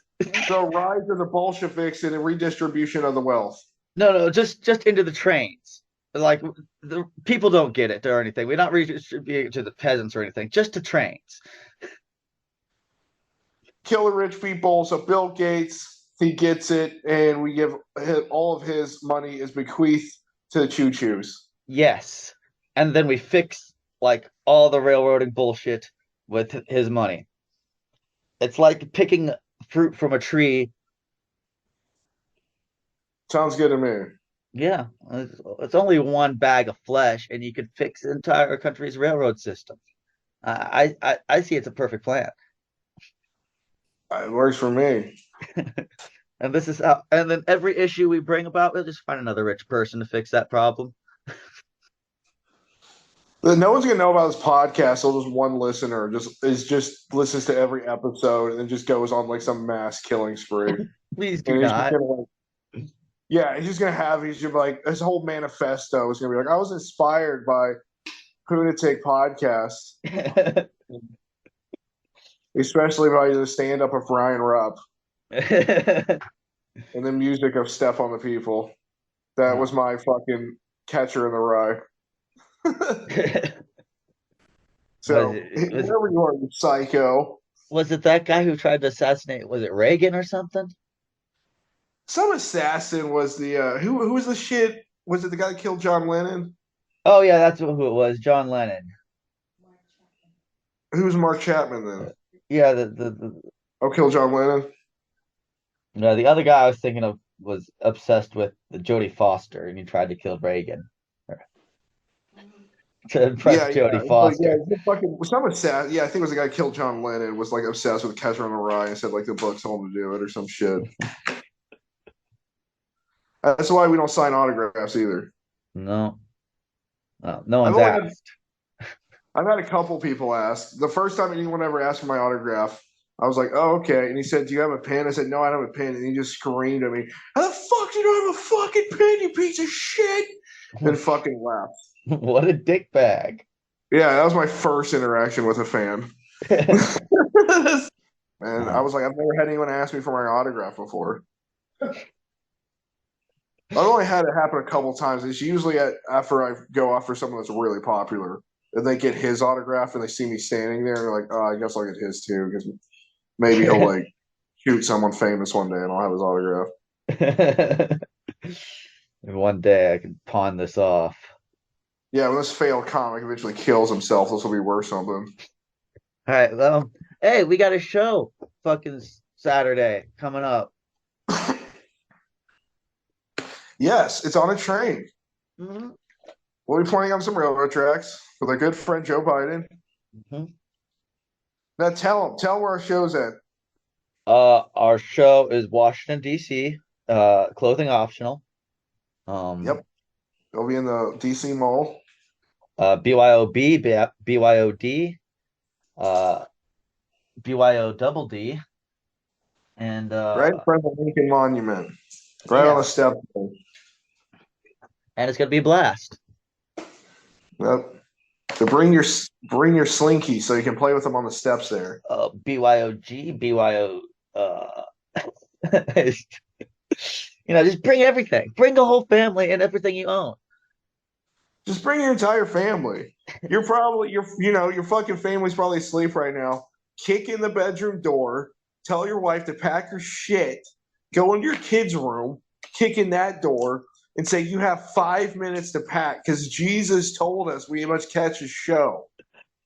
the rise of the Bolsheviks and the redistribution of the wealth. No, just into the trains. Like the people don't get it or anything. We're not redistributing it to the peasants or anything, just to trains. Kill the rich people. So Bill Gates, he gets it, and we give all of his money is bequeathed to the choo choos. Yes. And then we fix like all the railroading bullshit with his money. It's like picking fruit from a tree. Sounds good to me. Yeah, it's only one bag of flesh, and you could fix the entire country's railroad system. I see it's a perfect plan. It works for me. And this is how, and then every issue we bring about, we'll just find another rich person to fix that problem. No one's gonna know about this podcast. So just one listener just listens to every episode and then just goes on like some mass killing spree. Please do And he's just not. gonna he's just gonna be like his whole manifesto is gonna be like, I was inspired by PUNAtic podcasts, especially by the stand up of Ryan Rupp and the music of Steph on the People. That was my fucking catcher in the rye. So wherever you are, you psycho. Was it that guy who tried to assassinate? Was it Reagan or something? Some assassin was the who was the shit? Was it the guy that killed John Lennon? Oh yeah, that's who it was. John Lennon. Who was Mark Chapman then? Yeah, the Kill John Lennon. no, the other guy I was thinking of was obsessed with the Jodie Foster, and he tried to kill Reagan to impress Jodie Foster. Some assassin. Yeah, I think it was the guy that killed John Lennon. Was like obsessed with Catcher on the Rye and said like the book told him to do it or some shit. That's why we don't sign autographs either. No, no one's asked. I've had a couple people ask. The first time anyone ever asked for my autograph, I was like, "Oh, okay." And he said, "Do you have a pen?" I said, "No, I don't have a pen." And he just screamed at me, "How the fuck do you have a fucking pen, you piece of shit?" And fucking laughed. What a dick bag. Yeah, that was my first interaction with a fan. And I was like, I've never had anyone ask me for my autograph before. I've only had it happen a couple times. It's usually after I go after someone that's really popular. And they get his autograph and they see me standing there and they're like, oh, I guess I'll get his too. Because maybe he'll like shoot someone famous one day and I'll have his autograph. One day I can pawn this off. Yeah, when this failed comic eventually kills himself, this will be worth something. All right, well, hey, we got a show fucking Saturday coming up. Yes, it's on a train. Mm-hmm. We'll be playing on some railroad tracks with our good friend Joe Biden. Mm-hmm. Now tell where our show's at. Our show is Washington, D.C., clothing optional. Yep. It'll be in the DC Mall. BYOB, BYOD, BYO double D, and right in front of the Lincoln Monument. Right on the step. And it's gonna be a blast. Yep. So bring your slinky so you can play with them on the steps there. BYOG, BYO just bring everything. Bring the whole family and everything you own. Just bring your entire family. Your fucking family's probably asleep right now. Kick in the bedroom door, tell your wife to pack her shit, go into your kid's room, kick in that door, and say, you have 5 minutes to pack because Jesus told us we must catch a show,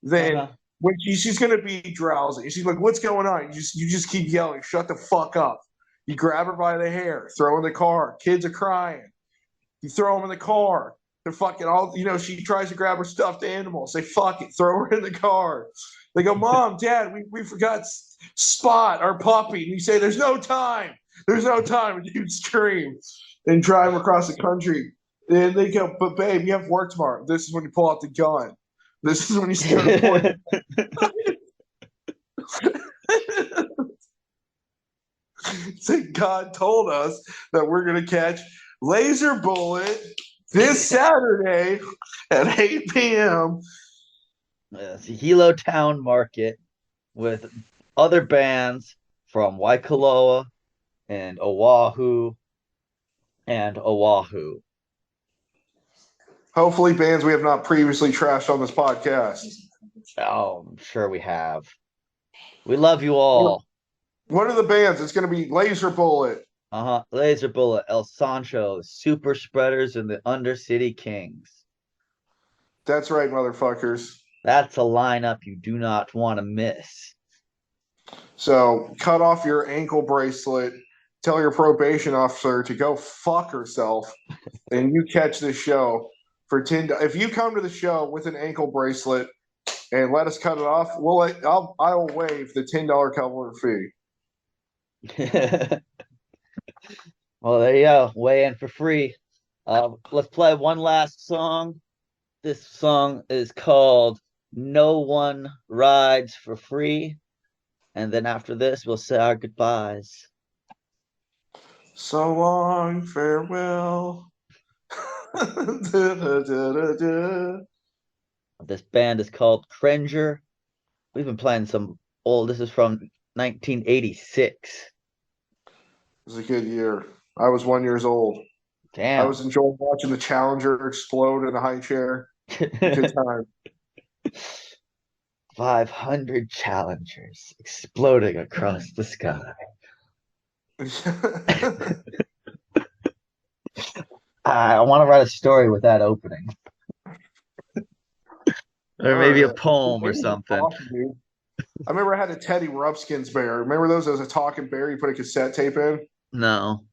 then when she's going to be drowsy. She's like, what's going on? You just keep yelling, shut the fuck up. You grab her by the hair, throw her in the car. Kids are crying. You throw them in the car. They're fucking all, she tries to grab her stuffed animal. Say, fuck it, throw her in the car. They go, Mom, Dad, we forgot Spot, our puppy. And you say, there's no time. There's no time. And you'd scream and drive across the country. And they go, but babe, you have work tomorrow. This is when you pull out the gun. This is when you start pointing. Say, God told us that we're going to catch Laser Bullet this Saturday at 8 p.m. It's a Hilo Town Market with other bands from Waikoloa and Oahu and Oahu. Hopefully bands we have not previously trashed on this podcast. Oh, I'm sure we have. We love you all. What are the bands? It's going to be Laser Bullet. Laser Bullet, El Sancho, Super Spreaders, and the Undercity Kings. That's right, motherfuckers. That's a lineup you do not want to miss. So cut off your ankle bracelet, tell your probation officer to go fuck herself, and you catch this show for $10. If you come to the show with an ankle bracelet and let us cut it off, I will waive the $10 cover fee. Well, there you go. Weigh in for free. Let's play one last song. This song is called No One Rides for Free. And then after this, we'll say our goodbyes. So long, farewell. This band is called Cringer. We've been playing some old. This is from 1986. It was a good year. I was 1 year old. Damn. I was enjoying watching the Challenger explode in the high chair. Good time. 500 Challengers exploding across the sky. I want to write a story with that opening. Or maybe a poem or something. Awesome, I remember I had a Teddy Rumpkins bear. Remember those? There was a talking bear you put a cassette tape in? No.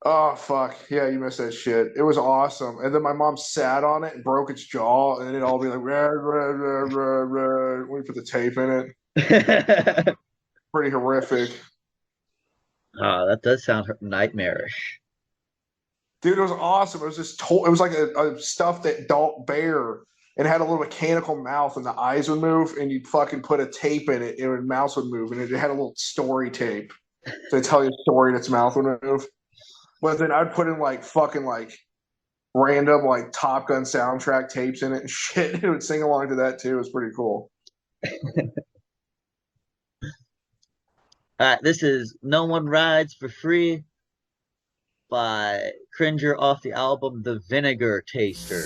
Oh, fuck. Yeah, you missed that shit. It was awesome. And then my mom sat on it and broke its jaw, and it'd all be like, rah, rah, rah, rah, rah. We put the tape in it. Pretty horrific. Oh, that does sound nightmarish. Dude, it was awesome. It was just it was like a stuffed adult bear and had a little mechanical mouth, and the eyes would move, and you'd fucking put a tape in it, and the mouse would move, and it had a little story tape to tell you a story, and its mouth would move. But then I'd put in fucking random Top Gun soundtrack tapes in it and shit. It would sing along to that too. It was pretty cool. This is No One Rides for Free by Cringer off the album The Vinegar Taster.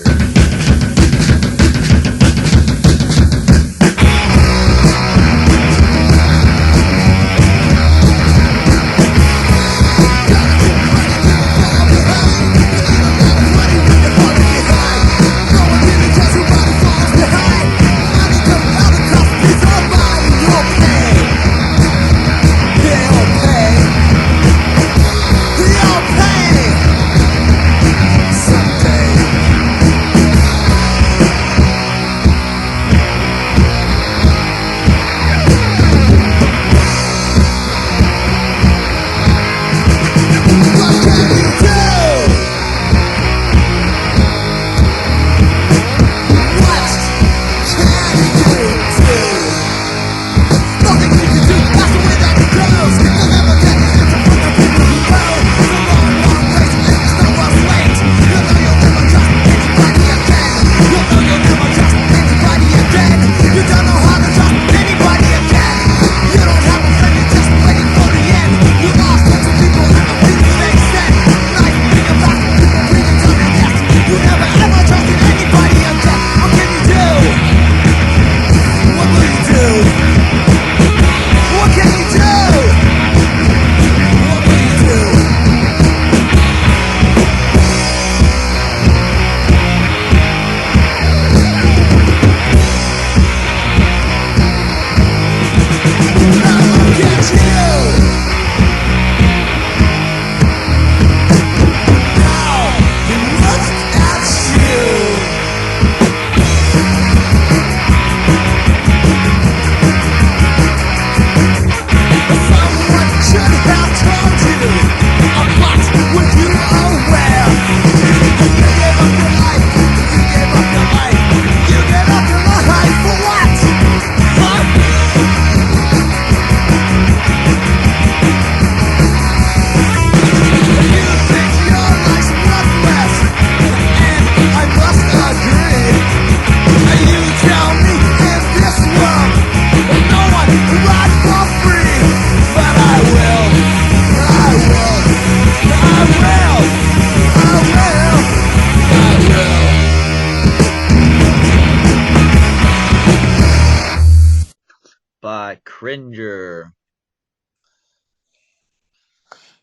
Cringer.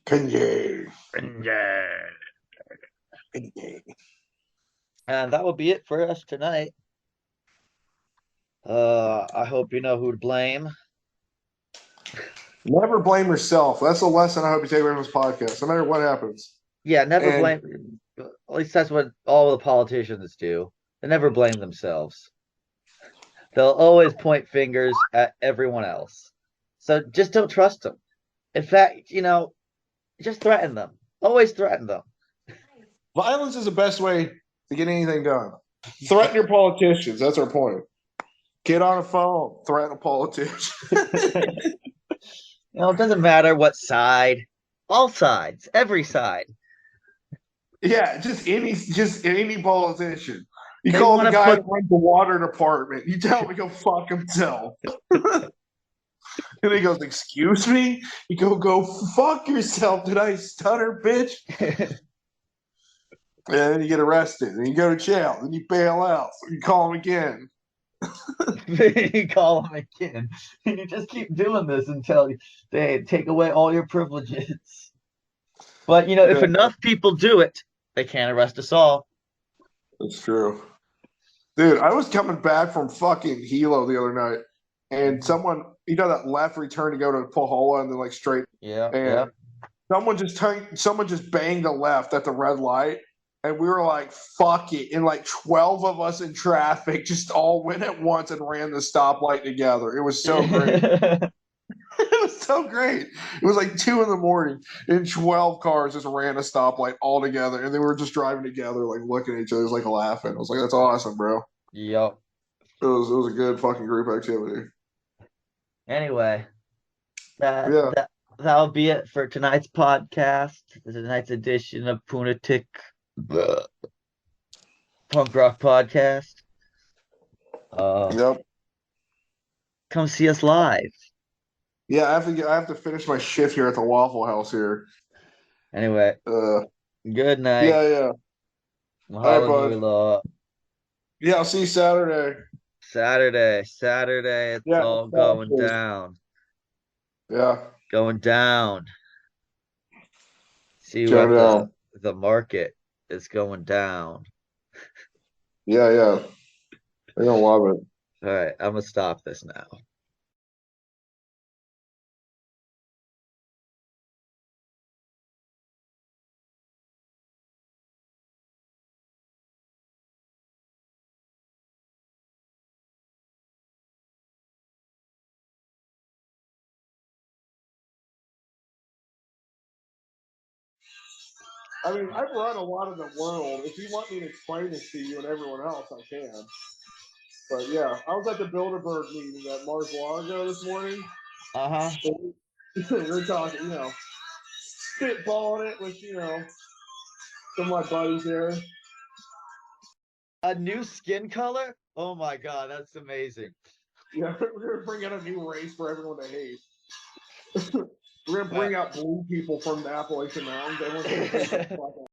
Kanye. Cringer. Kanye. And that will be it for us tonight. I hope you know who to blame. Never blame yourself. That's a lesson I hope you take away from this podcast, no matter what happens. Yeah, never And blame. At least that's what all the politicians do. They never blame themselves. They'll always point fingers at everyone else. So just don't trust them. In fact, just threaten them. Always threaten them. violence is the best way to get anything done. Threaten your politicians. That's our point. Get on a phone. Threaten a politician. It doesn't matter what side. All sides. Every side. Yeah, just any politician. You They call want the to guy put that runs the water department. You tell him to go fuck himself. And he goes, "Excuse me." You go fuck yourself. Did I stutter, bitch? And then you get arrested. And you go to jail. Then you bail out. You call him again. you call them again. You just keep doing this until they take away all your privileges. But if Yeah, enough people do it, they can't arrest us all. that's true. Dude, I was coming back from fucking Hilo the other night, and someone, that left return to go to Pahola and then like straight, Yeah, yeah. and someone just banged a left at the red light, and we were like, "Fuck it!" And like 12 of us in traffic just all went at once and ran the stoplight together. It was so great. It was so great. It was like 2 in the morning, and 12 cars just ran a stoplight all together, and they were just driving together, like looking at each other, like laughing. I was like, "That's awesome, bro." Yep. It was a good fucking group activity. Anyway, that Yeah. that that'll be it for tonight's podcast. Tonight's edition of PUNAtic Punk Rock Podcast. Yep. Come see us live. Yeah, I have to finish my shift here at the Waffle House here. Anyway, good night. Yeah. All right, bud. Mahalo. Yeah, I'll see you Saturday. Saturday, it's Yeah, all going Saturday. down. Yeah. Going down. See Going what down. the market is going down. Yeah. They're gonna love it. All right, I'm gonna stop this now. I mean, I've run a lot of the world. If you want me to explain this to you and everyone else, I can. But yeah, I was at the Bilderberg meeting at Mars Lago this morning. Uh-huh. We're talking, spitballing it with, some of my buddies there. A new skin color? Oh my God, that's amazing. Yeah, we're gonna bring out a new race for everyone to hate. We're gonna bring out blue people from the Appalachian Mountains. Everyone's gonna